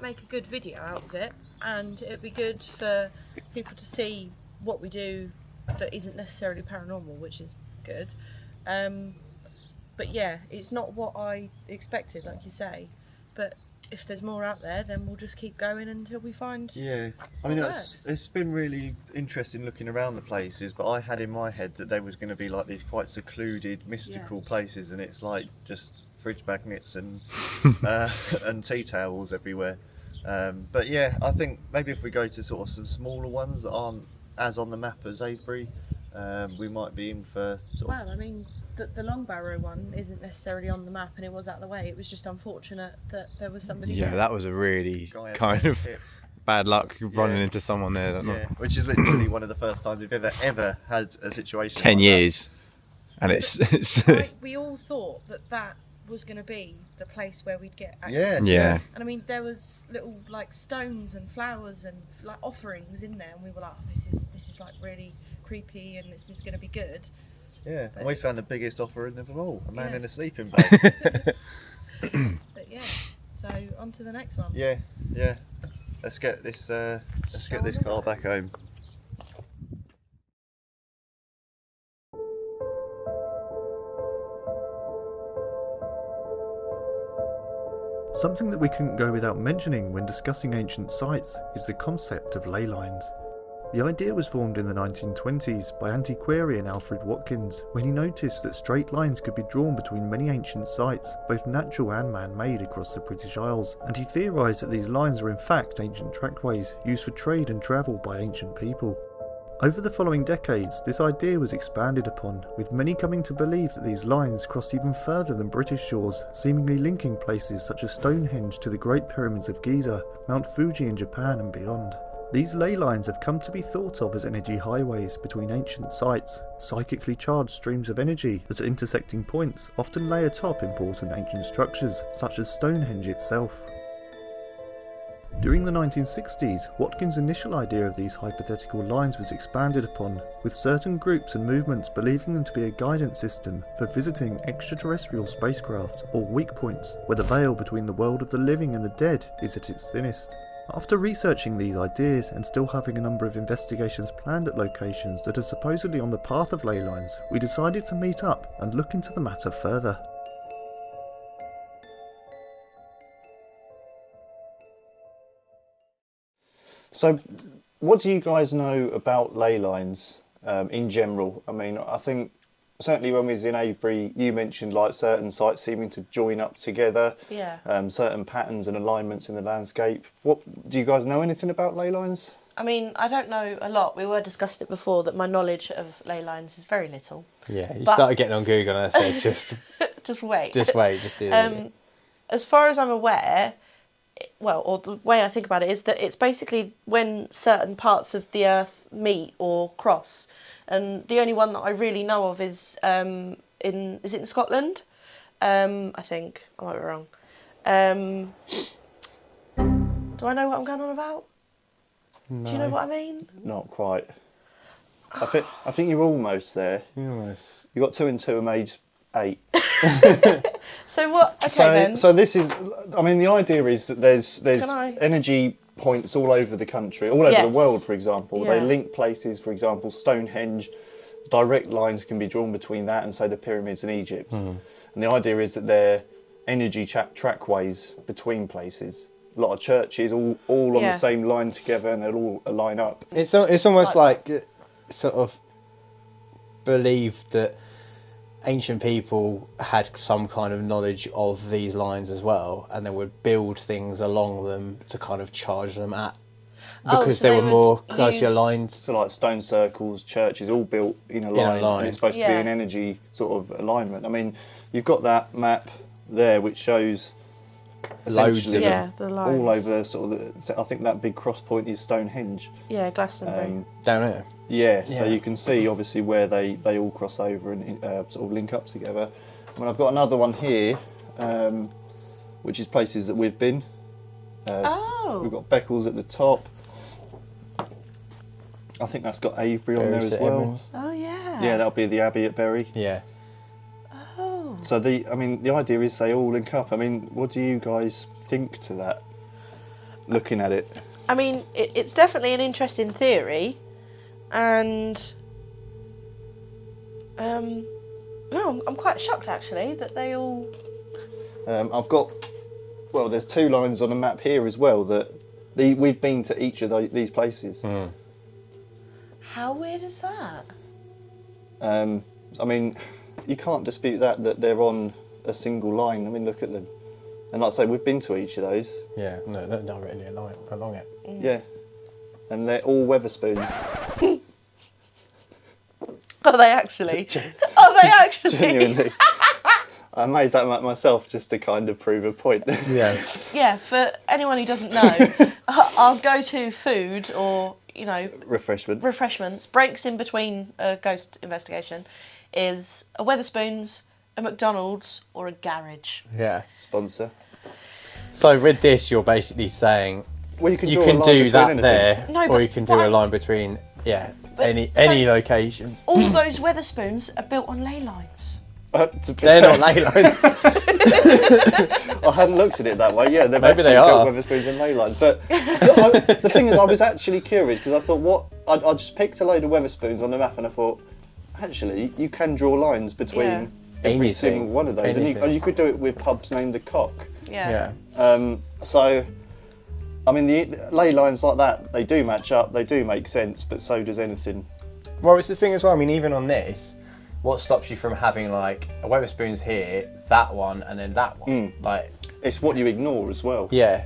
make a good video out of it, and it'd be good for people to see what we do that isn't necessarily paranormal, which is good. But yeah, it's not what I expected, like you say. But if there's more out there, then we'll just keep going until we find. Yeah, I mean, it's been really interesting looking around the places, but I had in my head that there was going to be like these quite secluded, mystical places, and it's like just fridge magnets and and tea towels everywhere. But yeah, I think maybe if we go to sort of some smaller ones that aren't as on the map as Avebury, we might be in for Well, I mean, the Long Barrow one isn't necessarily on the map, and it was out of the way. It was just unfortunate that there was somebody there. That was a really kind of bad luck running into someone there. Which is literally one of the first times we've ever had a situation 10 like years. That. And it's we all thought that was going to be the place where we'd get Yeah. And I mean, there was little stones and flowers and offerings in there, and we were like, this is really creepy, and this is going to be good. Yeah, and we found the biggest offering of them all, a man in a sleeping bag. But yeah, so on to the next one. Yeah. Let's get this car back home. Something that we couldn't go without mentioning when discussing ancient sites is the concept of ley lines. The idea was formed in the 1920s by antiquarian Alfred Watkins when he noticed that straight lines could be drawn between many ancient sites, both natural and man-made, across the British Isles, and he theorised that these lines were in fact ancient trackways used for trade and travel by ancient people. Over the following decades, this idea was expanded upon, with many coming to believe that these lines crossed even further than British shores, seemingly linking places such as Stonehenge to the Great Pyramids of Giza, Mount Fuji in Japan and beyond. These ley lines have come to be thought of as energy highways between ancient sites, psychically charged streams of energy that at intersecting points often lay atop important ancient structures, such as Stonehenge itself. During the 1960s, Watkins' initial idea of these hypothetical lines was expanded upon, with certain groups and movements believing them to be a guidance system for visiting extraterrestrial spacecraft, or weak points, where the veil between the world of the living and the dead is at its thinnest. After researching these ideas and still having a number of investigations planned at locations that are supposedly on the path of ley lines, we decided to meet up and look into the matter further. So, what do you guys know about ley lines in general? I mean, I think certainly when we was in Avebury, you mentioned like certain sites seeming to join up together. Yeah. Certain patterns and alignments in the landscape. What do you guys know anything about ley lines? I mean, I don't know a lot. We were discussing it before that my knowledge of ley lines is very little. Yeah, you started getting on Google and I said just wait. Just wait, just do it. As far as I'm aware, or the way I think about it is that it's basically when certain parts of the earth meet or cross. And the only one that I really know of is is it in Scotland? I think I might be wrong. Do I know what I'm going on about? No. Do you know what I mean? Not quite. I think you're almost there. Almost. You got 2 and 2 and made 8. So what? Okay then. So this is. I mean, the idea is that there's energy points all over the country, all over the world, for example. Yeah. They link places, for example, Stonehenge, direct lines can be drawn between that and, say, the pyramids in Egypt. And the idea is that they're energy trackways between places. A lot of churches all on the same line together and they'll all line up. It's almost like sort of believed that ancient people had some kind of knowledge of these lines as well, and they would build things along them to kind of charge them at, because so they were more closely aligned. So like stone circles, churches, all built in a line. And it's supposed to be an energy sort of alignment. I mean, you've got that map there which shows loads of them the lines. All over sort of I think that big cross point is Stonehenge. Yeah, Glastonbury. Down there. Yeah, so you can see obviously where they all cross over and sort of link up together. And I've got another one here, which is places that we've been. We've got Beccles at the top. I think that's got Avebury on there as well. Edmonds. Oh yeah. Yeah, that'll be the Abbey at Bury. Yeah. Oh. So the idea is they all link up. I mean, what do you guys think to that? Looking at it. I mean, it's definitely an interesting theory, and no, I'm quite shocked actually that they all. I've got. Well, there's 2 lines on a map here as well that we've been to each of these places. How weird is that? I mean, you can't dispute that they're on a single line. I mean, look at them. And like I say, we've been to each of those. Yeah, no, they're directly along it. Yeah. And they're all Weatherspoons. Are they actually? Are they actually? Genuinely. I made that map myself just to kind of prove a point. Yeah. Yeah, for anyone who doesn't know, our go-to food or, refreshments, breaks in between a ghost investigation, is a Weatherspoons, a McDonald's or a garage. Yeah. Sponsor. So with this, you're basically saying you can do that there, or you can do a line between any location. All those Weatherspoons are built on ley lines. They're not ley lines. I hadn't looked at it that way. Yeah, maybe they are. Weatherspoons and ley lines. But the thing is, I was actually curious because I thought, I just picked a load of Weatherspoons on the map and I thought, actually, you can draw lines between every single one of those. And you could do it with pubs named the Cock. Yeah. So, I mean, the ley lines like that, they do match up, they do make sense, but so does anything. Well, it's the thing as well. I mean, even on this, what stops you from having like a Wetherspoons here, that one, and then that one? Like, it's what you ignore as well. Yeah.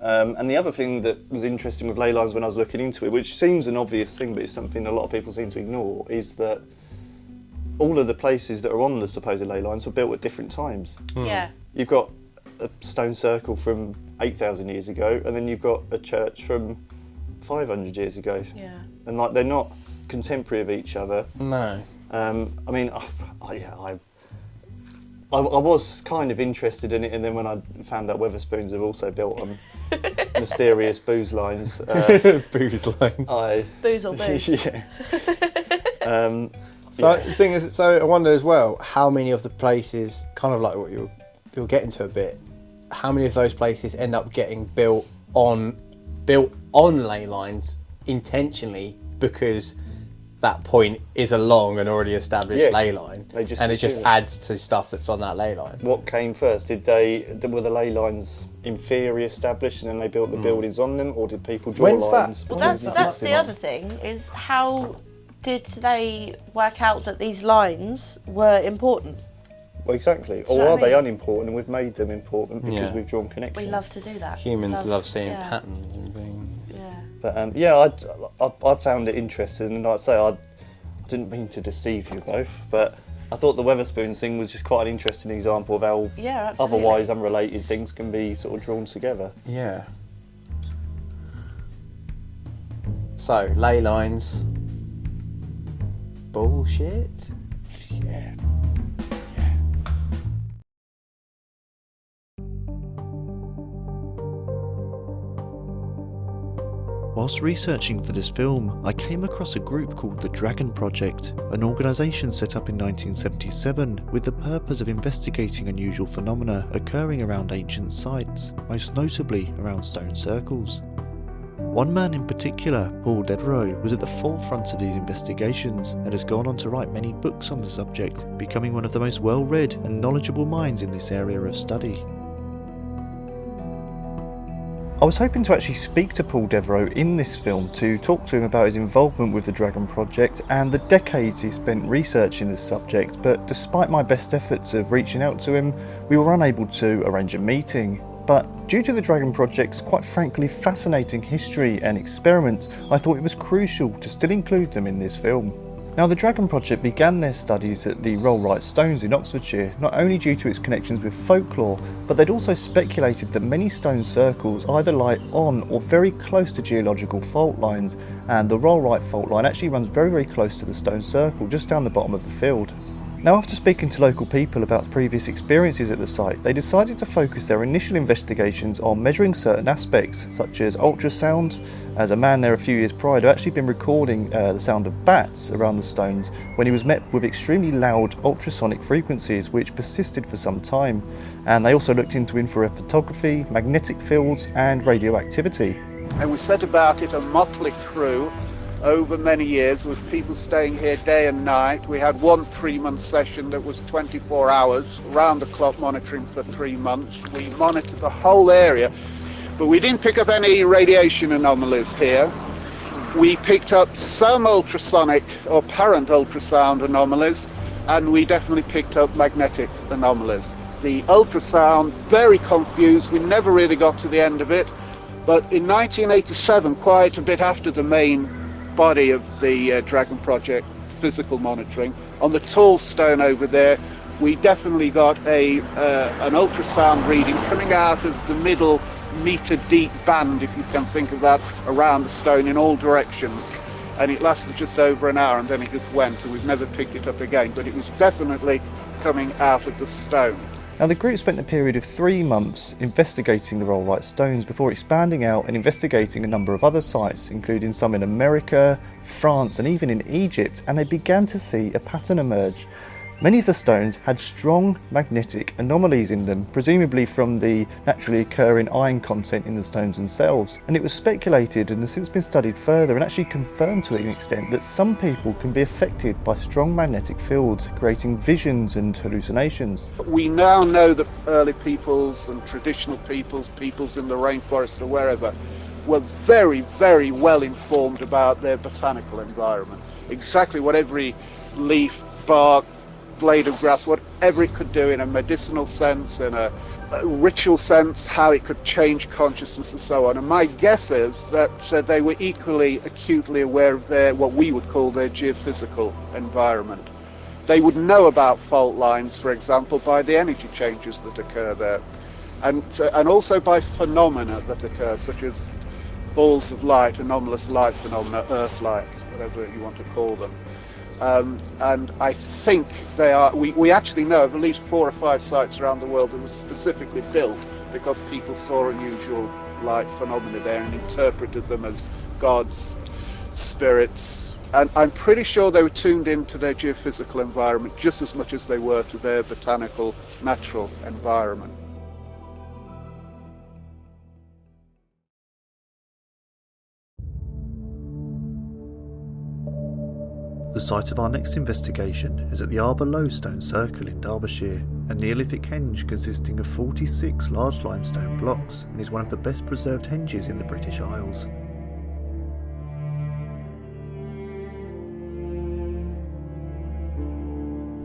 And the other thing that was interesting with ley lines when I was looking into it, which seems an obvious thing, but it's something a lot of people seem to ignore, is that all of the places that are on the supposed ley lines were built at different times. Yeah. You've got a stone circle from 8,000 years ago, and then you've got a church from 500 years ago. Yeah. And like, they're not contemporary of each other. No. I mean, I was kind of interested in it, and then when I found out Wetherspoons are also built on mysterious booze lines. Booze lines. Booze or booze. Yeah. So the thing is, so I wonder as well, how many of the places, kind of like what you'll get into a bit, how many of those places end up getting built on ley lines intentionally because that point is a long and already established ley line, and it just adds to stuff that's on that ley line. What came first? Were the ley lines in theory established and then they built the buildings on them, or did people draw lines? Well, that's the other thing, is how did they work out that these lines were important? Well, exactly. Or are they unimportant and we've made them important because we've drawn connections? We love to do that. Humans love seeing patterns and things. Yeah. But I found it interesting, and like I say, I didn't mean to deceive you both, but I thought the Wetherspoons thing was just quite an interesting example of how otherwise unrelated things can be sort of drawn together. Yeah. So, ley lines. Bullshit? Yeah. Whilst researching for this film, I came across a group called the Dragon Project, an organisation set up in 1977 with the purpose of investigating unusual phenomena occurring around ancient sites, most notably around stone circles. One man in particular, Paul Devereaux, was at the forefront of these investigations and has gone on to write many books on the subject, becoming one of the most well-read and knowledgeable minds in this area of study. I was hoping to actually speak to Paul Devereaux in this film to talk to him about his involvement with the Dragon Project and the decades he spent researching this subject, but despite my best efforts of reaching out to him, we were unable to arrange a meeting. But due to the Dragon Project's quite frankly fascinating history and experiments, I thought it was crucial to still include them in this film. Now, the Dragon Project began their studies at the Rollright Stones in Oxfordshire, not only due to its connections with folklore, but they'd also speculated that many stone circles either lie on or very close to geological fault lines, and the Rollright fault line actually runs very, very close to the stone circle, just down the bottom of the field. Now, after speaking to local people about previous experiences at the site, they decided to focus their initial investigations on measuring certain aspects, such as ultrasound, as a man there a few years prior had actually been recording the sound of bats around the stones when he was met with extremely loud ultrasonic frequencies which persisted for some time. And they also looked into infrared photography, magnetic fields and radioactivity. And we set about it a motley crew over many years with people staying here day and night. We had one 3-month session that was 24 hours, round the clock monitoring for 3 months. We monitored the whole area, but we didn't pick up any radiation anomalies here. We picked up some ultrasonic or apparent ultrasound anomalies, and we definitely picked up magnetic anomalies. The ultrasound, very confused, we never really got to the end of it, but in 1987, quite a bit after the main body of the Dragon Project physical monitoring, on the tall stone over there, we definitely got an ultrasound reading coming out of the middle metre deep band, if you can think of that, around the stone in all directions. And it lasted just over an hour and then it just went, and we've never picked it up again, but it was definitely coming out of the stone. Now, the group spent a period of 3 months investigating the Rollright Stones before expanding out and investigating a number of other sites, including some in America, France and even in Egypt, and they began to see a pattern emerge. Many of the stones had strong magnetic anomalies in them, presumably from the naturally occurring iron content in the stones themselves, and it was speculated and has since been studied further and actually confirmed to an extent that some people can be affected by strong magnetic fields, creating visions and hallucinations. We now know that early peoples and traditional peoples in the rainforest or wherever, were very, very well informed about their botanical environment. Exactly what every leaf, bark, blade of grass, whatever it could do in a medicinal sense, in a ritual sense, how it could change consciousness and so on. And my guess is that they were equally acutely aware of their, what we would call their geophysical environment. They would know about fault lines, for example, by the energy changes that occur there, and also by phenomena that occur, such as balls of light, anomalous light phenomena, earth lights, whatever you want to call them. And I think they are, we actually know of at least 4 or 5 sites around the world that were specifically built because people saw unusual light phenomena there and interpreted them as gods, spirits. And I'm pretty sure they were tuned into their geophysical environment just as much as they were to their botanical, natural environment. The site of our next investigation is at the Arbor Low Stone Circle in Derbyshire, a Neolithic henge consisting of 46 large limestone blocks and is one of the best preserved henges in the British Isles.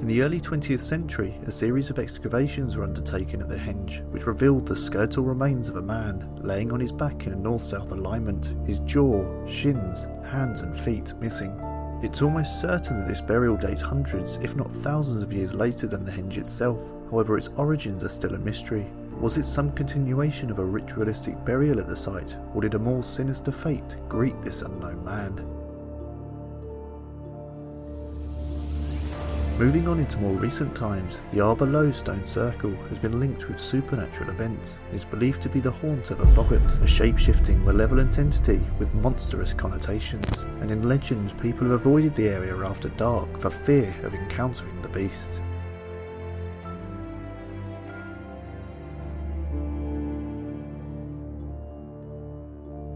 In the early 20th century, a series of excavations were undertaken at the henge, which revealed the skeletal remains of a man laying on his back in a north-south alignment, his jaw, shins, hands and feet missing. It's almost certain that this burial dates hundreds, if not thousands of years later than the henge itself. However, its origins are still a mystery. Was it some continuation of a ritualistic burial at the site, or did a more sinister fate greet this unknown man? Moving on into more recent times, the Arbor Low Stone Circle has been linked with supernatural events and is believed to be the haunt of a boggart, a shape-shifting, malevolent entity with monstrous connotations, and in legend people have avoided the area after dark for fear of encountering the beast.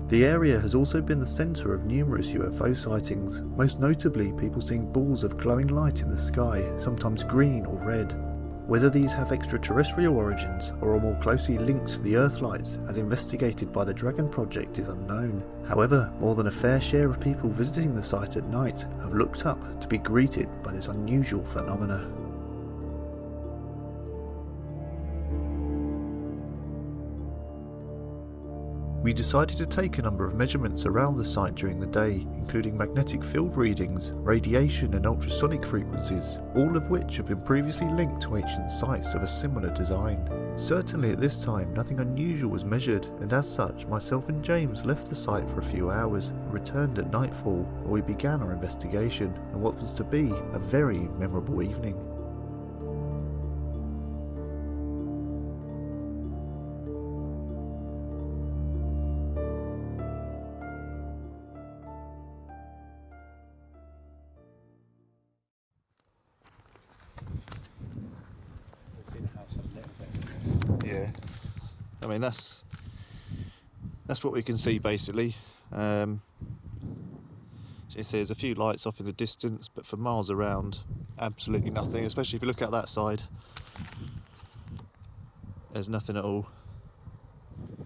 The area has also been the centre of numerous UFO sightings, most notably people seeing balls of glowing light in the sky, sometimes green or red. Whether these have extraterrestrial origins or are more closely linked to the Earthlights as investigated by the Dragon Project is unknown. However, more than a fair share of people visiting the site at night have looked up to be greeted by this unusual phenomena. We decided to take a number of measurements around the site during the day, including magnetic field readings, radiation and ultrasonic frequencies, all of which have been previously linked to ancient sites of a similar design. Certainly at this time nothing unusual was measured, and as such myself and James left the site for a few hours and returned at nightfall, where we began our investigation and what was to be a very memorable evening. Yeah, I mean that's what we can see basically. So there's a few lights off in the distance, but for miles around, absolutely nothing. Especially if you look at that side, there's nothing at all.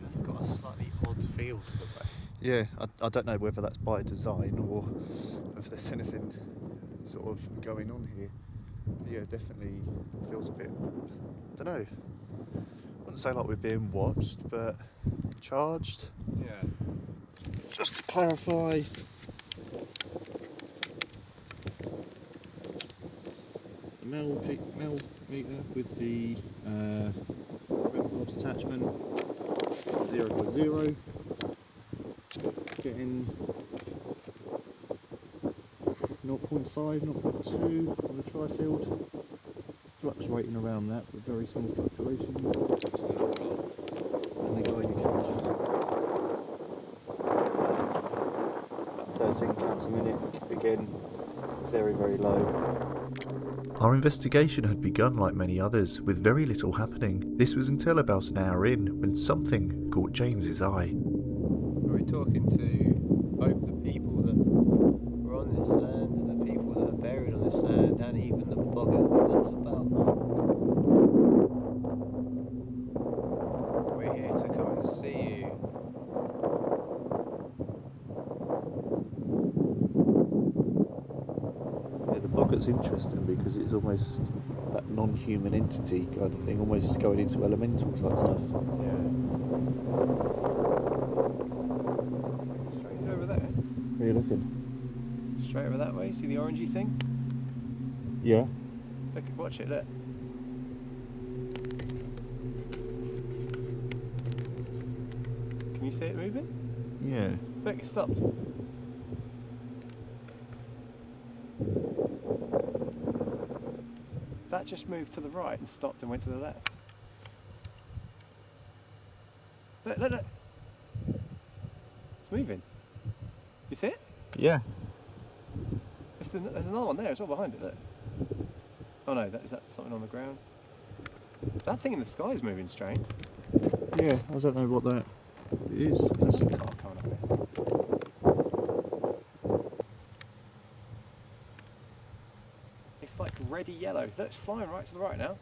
It's got a slightly odd feel to the place. Yeah, I don't know whether that's by design or if there's anything sort of going on here. But yeah, definitely feels a bit, I don't know. I wouldn't say like we're being watched, but charged. Yeah. Just to clarify, the mel meter with the REM pod attachment 0.0, getting 0.5, 0.2 on the tri-field, fluctuating around that with very small fluctuations. And the guide you camera. About 13 counts a minute, again very, very low. Our investigation had begun like many others, with very little happening. This was until about an hour in, when something caught James's eye. We're talking to both the people that were on this land and the people that are buried on this land, and even the boggart that's about. We're here to come and see you. Yeah, the boggart's interesting because it's almost that non-human entity kind of thing, almost going into elemental type stuff. Yeah. Straight over there. Where are you looking? Straight over that way. See the orangey thing? Yeah. Look, watch it. Look. Can you see it moving? Yeah. Look, it stopped. That just moved to the right and stopped and went to the left. Look, look, look. It's moving. You see it? Yeah. There's another one there as well behind it, look. Oh no, is that something on the ground? That thing in the sky is moving strange. Yeah, I don't know what that is. There's a car coming up here. It's like reddy yellow. Look, it's flying right to the right now.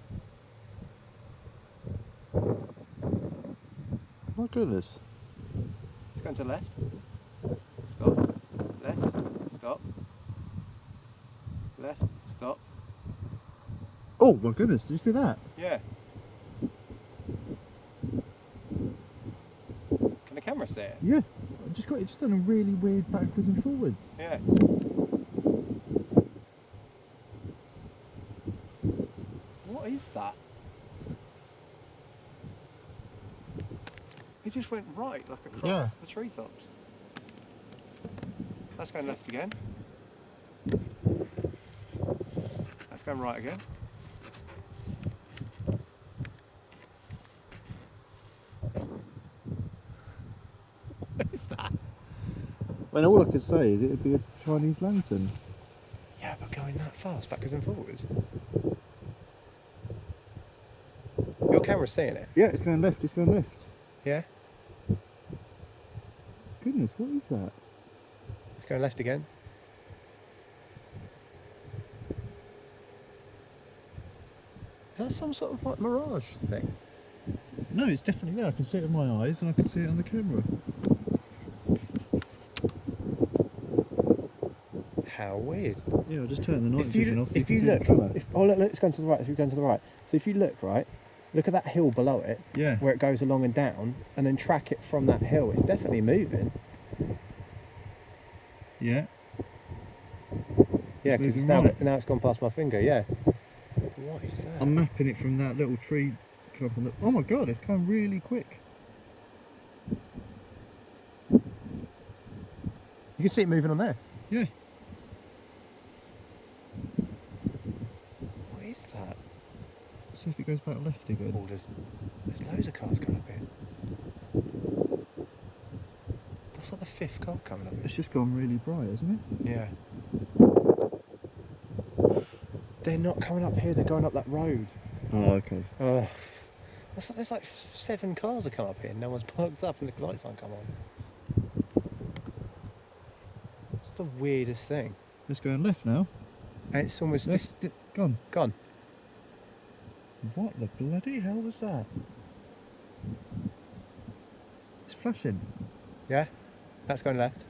My goodness. It's going to the left. Stop. Left. Stop. Left. Stop. Oh my goodness, did you see that? Yeah. Can the camera see it? Yeah. It's just done a really weird backwards and forwards. Yeah. What is that? It just went right, like across the treetops. That's going left again. That's going right again. What is that? And all I could say is it would be a Chinese lantern. Yeah, but going that fast, backwards and forwards. Your camera's seeing it? Yeah, it's going left, Yeah? Goodness, what is that? It's going left again. Is that some sort of like mirage thing? No, it's definitely there. I can see it with my eyes and I can see it on the camera. How weird. Yeah, I'll just turn the night If vision you, off. if you look, look, it's going to the right. If you're going to the right, so if you look right, look at that hill below it, Yeah. where it goes along and down, and then track it from that hill. It's definitely moving. Yeah. Yeah, because moving now, right. now it's gone past my finger. Yeah. What is that? I'm mapping it from that little tree clump on the... Oh my god, it's going really quick. You can see it moving on there. Yeah. What is that? See if it goes back left again. Oh, there's loads of cars coming up here. That's like the fifth car coming up here. It's just gone really bright, isn't it? Yeah. They're not coming up here, they're going up that road. Oh, okay. There's like 7 cars that come up here and no one's parked up and the lights aren't come on. It's the weirdest thing. It's going left now. And it's almost Gone. gone. What the bloody hell was that? It's flashing. Yeah? That's going left.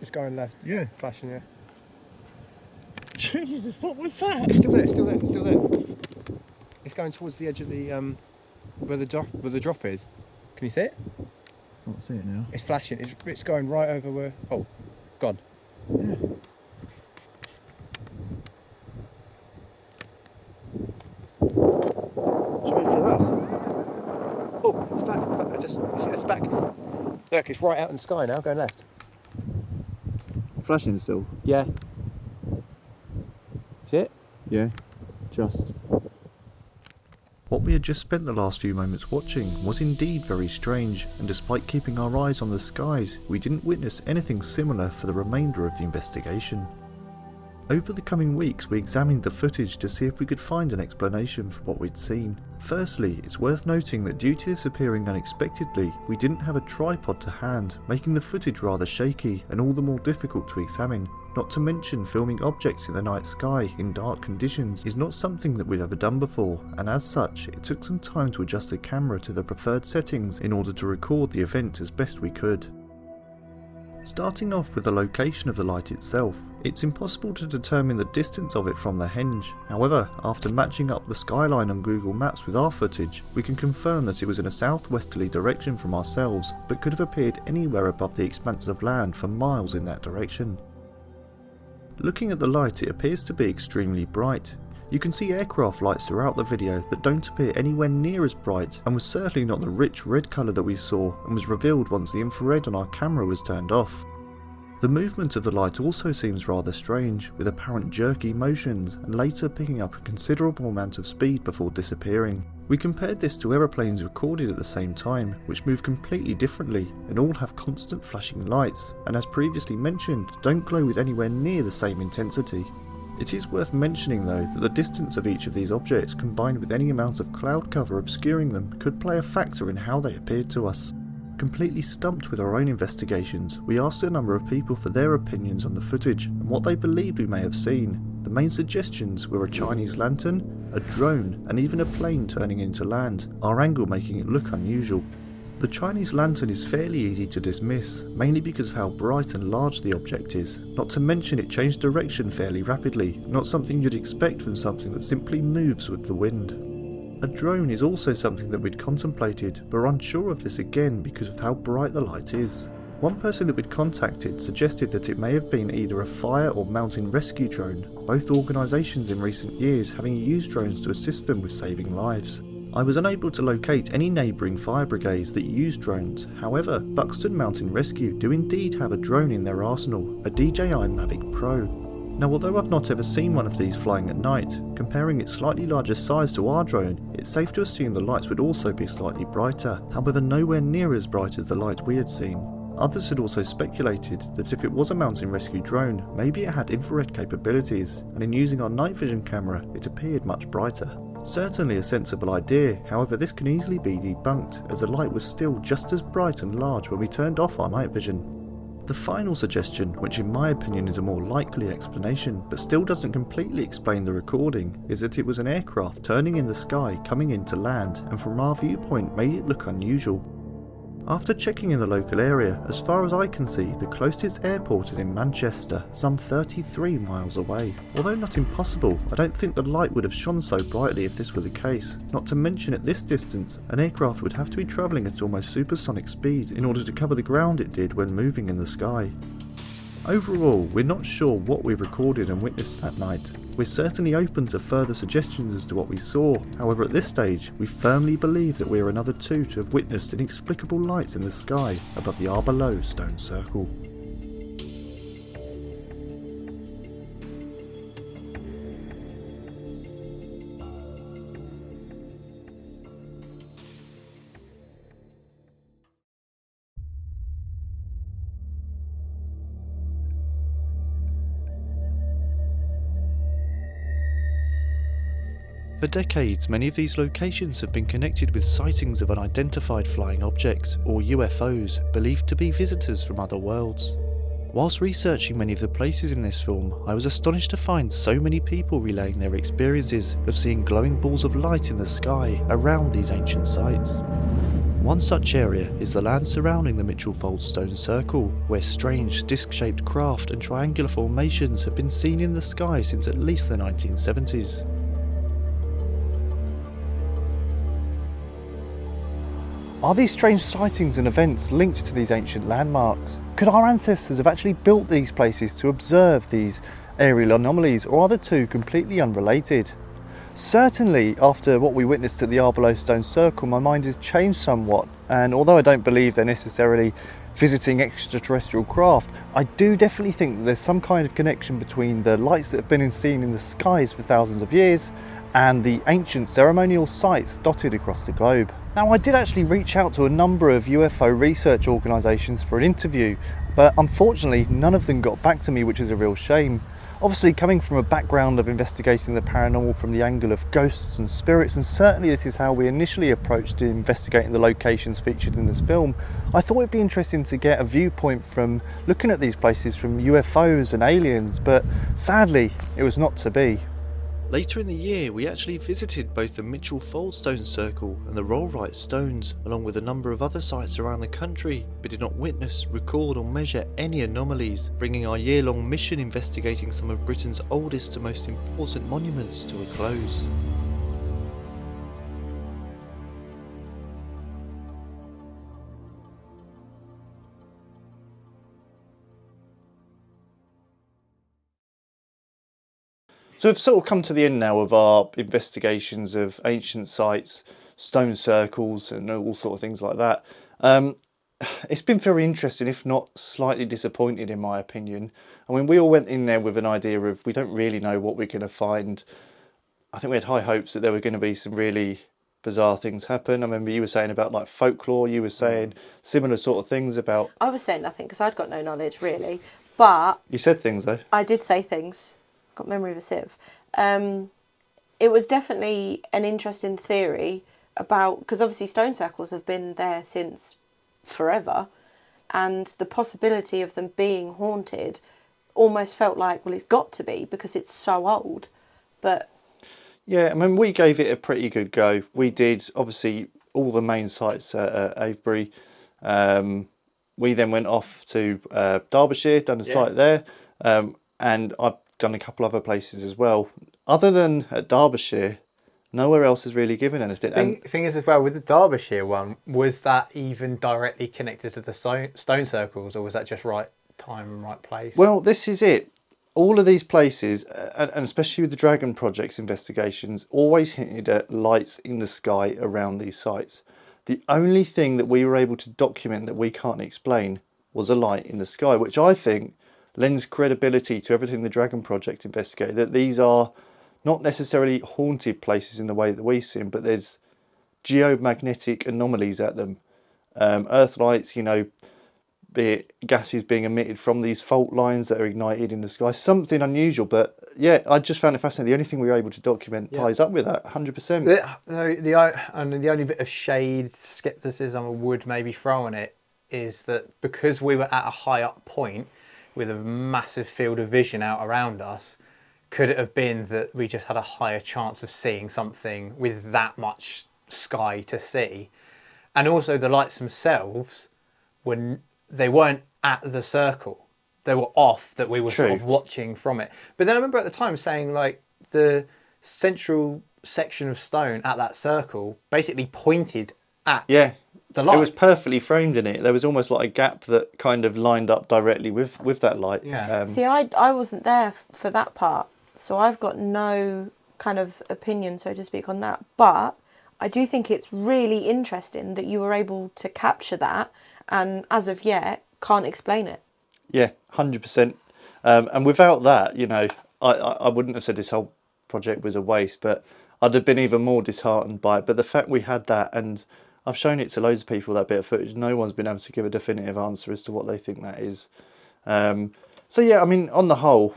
It's going left. Yeah. Flashing, yeah. Jesus, what was that? It's still there, it's still there, it's still there. It's going towards the edge of the where the drop is. Can you see it? Can't see it now. It's flashing. It's going right over where. Oh, gone. Yeah. What do you make of that? Oh, it's back. It's back. It's back. Look, it's right out in the sky now, going left. Flashing still? Yeah. See it? Yeah, just. What we had just spent the last few moments watching was indeed very strange, and despite keeping our eyes on the skies, we didn't witness anything similar for the remainder of the investigation. Over the coming weeks we examined the footage to see if we could find an explanation for what we'd seen. Firstly, it's worth noting that due to this appearing unexpectedly, we didn't have a tripod to hand, making the footage rather shaky and all the more difficult to examine. Not to mention filming objects in the night sky in dark conditions is not something that we've ever done before, and as such it took some time to adjust the camera to the preferred settings in order to record the event as best we could. Starting off with the location of the light itself, it's impossible to determine the distance of it from the henge. However, after matching up the skyline on Google Maps with our footage, we can confirm that it was in a southwesterly direction from ourselves, but could have appeared anywhere above the expanse of land for miles in that direction. Looking at the light, it appears to be extremely bright. You can see aircraft lights throughout the video that don't appear anywhere near as bright, and was certainly not the rich red colour that we saw and was revealed once the infrared on our camera was turned off. The movement of the light also seems rather strange, with apparent jerky motions and later picking up a considerable amount of speed before disappearing. We compared this to aeroplanes recorded at the same time, which move completely differently and all have constant flashing lights, and as previously mentioned, don't glow with anywhere near the same intensity. It is worth mentioning though that the distance of each of these objects combined with any amount of cloud cover obscuring them could play a factor in how they appeared to us. Completely stumped with our own investigations, we asked a number of people for their opinions on the footage and what they believed we may have seen. The main suggestions were a Chinese lantern, a drone and even a plane turning into land, our angle making it look unusual. The Chinese lantern is fairly easy to dismiss, mainly because of how bright and large the object is, not to mention it changed direction fairly rapidly, not something you'd expect from something that simply moves with the wind. A drone is also something that we'd contemplated, but are unsure of this again because of how bright the light is. One person that we'd contacted suggested that it may have been either a fire or mountain rescue drone, both organisations in recent years having used drones to assist them with saving lives. I was unable to locate any neighbouring fire brigades that use drones, however, Buxton Mountain Rescue do indeed have a drone in their arsenal, a DJI Mavic Pro. Now although I've not ever seen one of these flying at night, comparing its slightly larger size to our drone, it's safe to assume the lights would also be slightly brighter, however nowhere near as bright as the light we had seen. Others had also speculated that if it was a mountain rescue drone, maybe it had infrared capabilities, and in using our night vision camera it appeared much brighter. Certainly a sensible idea, however this can easily be debunked as the light was still just as bright and large when we turned off our night vision. The final suggestion, which in my opinion is a more likely explanation but still doesn't completely explain the recording, is that it was an aircraft turning in the sky coming into land and from our viewpoint made it look unusual. After checking in the local area, as far as I can see, the closest airport is in Manchester, some 33 miles away. Although not impossible, I don't think the light would have shone so brightly if this were the case. Not to mention at this distance, an aircraft would have to be travelling at almost supersonic speeds in order to cover the ground it did when moving in the sky. Overall, we're not sure what we recorded and witnessed that night. We're certainly open to further suggestions as to what we saw, however at this stage we firmly believe that we are another two to have witnessed inexplicable lights in the sky above the Arbor Stone Circle. For decades, many of these locations have been connected with sightings of unidentified flying objects, or UFOs, believed to be visitors from other worlds. Whilst researching many of the places in this film, I was astonished to find so many people relaying their experiences of seeing glowing balls of light in the sky around these ancient sites. One such area is the land surrounding the Mitchell Fold Stone Circle, where strange disc-shaped craft and triangular formations have been seen in the sky since at least the 1970s. Are these strange sightings and events linked to these ancient landmarks? Could our ancestors have actually built these places to observe these aerial anomalies, or are the two completely unrelated? Certainly, after what we witnessed at the Arbor Stone Circle, my mind has changed somewhat, and although I don't believe they're necessarily visiting extraterrestrial craft, I do definitely think that there's some kind of connection between the lights that have been seen in the skies for thousands of years and the ancient ceremonial sites dotted across the globe. Now, I did actually reach out to a number of UFO research organisations for an interview, but unfortunately none of them got back to me, which is a real shame. Obviously, coming from a background of investigating the paranormal from the angle of ghosts and spirits, and certainly this is how we initially approached investigating the locations featured in this film, I thought it'd be interesting to get a viewpoint from looking at these places from UFOs and aliens, but sadly, it was not to be. Later in the year, we actually visited both the Mitchell Foldstone Circle and the Rollright Stones, along with a number of other sites around the country, but did not witness, record or measure any anomalies, bringing our year-long mission investigating some of Britain's oldest and most important monuments to a close. So we've sort of come to the end now of our investigations of ancient sites, stone circles and all sort of things like that. It's been very interesting, if not slightly disappointing in my opinion. I mean, we all went in there with an idea of we don't really know what we're going to find. I think we had high hopes that there were going to be some really bizarre things happen. I remember you were saying about like folklore, you were saying similar sort of things about... I was saying nothing because I'd got no knowledge really, but... You said things though. I did say things. Got memory of a sieve. It was definitely an interesting theory about, because obviously stone circles have been there since forever, and the possibility of them being haunted almost felt like, well, it's got to be because it's so old. But yeah, I mean, we gave it a pretty good go. We did obviously all the main sites at Avebury. We then went off to Derbyshire, done a site there, and I've done a couple other places as well. Other than at Derbyshire, nowhere else has really given anything. Thing is as well, with the Derbyshire one, was that even directly connected to the stone circles, or was that just right time and right place? Well, this is it. All of these places, and especially with the Dragon Project's investigations, always hinted at lights in the sky around these sites. The only thing that we were able to document that we can't explain was a light in the sky, which I think lends credibility to everything the Dragon Project investigated, that these are not necessarily haunted places in the way that we see them, but there's geomagnetic anomalies at them. Earth lights, you know, be it gases being emitted from these fault lines that are ignited in the sky, something unusual. But yeah, I just found it fascinating. The only thing we were able to document ties up with that, 100%. The only bit of shade, scepticism I would maybe throw on it is that because we were at a high up point with a massive field of vision out around us, could it have been that we just had a higher chance of seeing something with that much sky to see? And also the lights themselves, they weren't at the circle. They were off, that we were sort of watching from it. But then I remember at the time saying, like, the central section of stone at that circle basically pointed at the lights. It was perfectly framed in it. There was almost like a gap that kind of lined up directly with that light. Yeah. See, I wasn't there for that part, so I've got no kind of opinion, so to speak, on that. But I do think it's really interesting that you were able to capture that, and as of yet, can't explain it. Yeah, 100%. And without that, you know, I wouldn't have said this whole project was a waste, but I'd have been even more disheartened by it. But the fact we had that, and I've shown it to loads of people, that bit of footage, no one's been able to give a definitive answer as to what they think that is. So yeah, I mean, on the whole,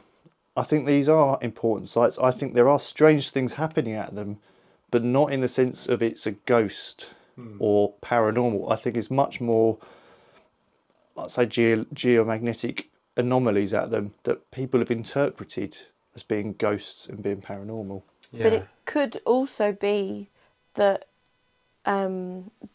I think these are important sites. I think there are strange things happening at them, but not in the sense of it's a ghost or paranormal. I think it's much more, let's say, geomagnetic anomalies at them that people have interpreted as being ghosts and being paranormal. Yeah. But it could also be that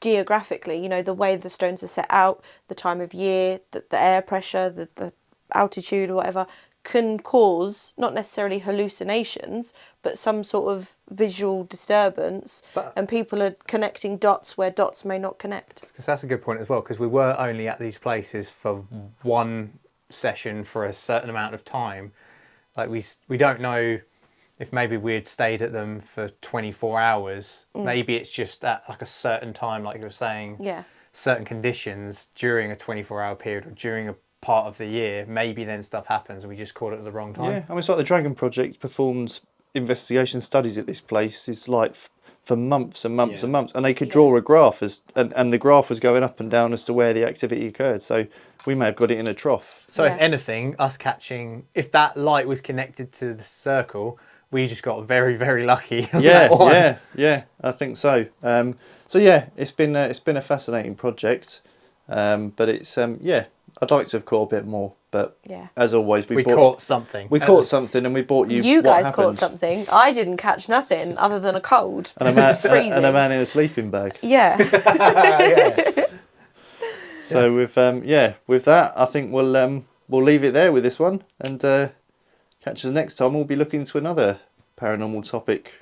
geographically, you know, the way the stones are set out, the time of year, the air pressure, the altitude or whatever, can cause not necessarily hallucinations, but some sort of visual disturbance, and people are connecting dots where dots may not connect. Because that's a good point as well, because we were only at these places for one session for a certain amount of time. Like we don't know if maybe we had stayed at them for 24 hours. Maybe it's just at like a certain time, like you were saying, certain conditions during a 24-hour period or during a part of the year, maybe then stuff happens and we just caught it at the wrong time. Yeah, I mean, it's like the Dragon Project performed investigation studies at this place. It's like for months and months and months, and they could draw a graph and the graph was going up and down as to where the activity occurred. So we may have got it in a trough. So if anything, us catching, if that light was connected to the circle, we just got very, very lucky. Yeah, I think so. So yeah, it's been a fascinating project, but it's I'd like to have caught a bit more, but as always, we caught something. We caught something, and we brought you. You guys what caught something. I didn't catch nothing other than a cold. And a man in a sleeping bag. Yeah. So with that, I think we'll leave it there with this one, and catch us next time. We'll be looking into another paranormal topic.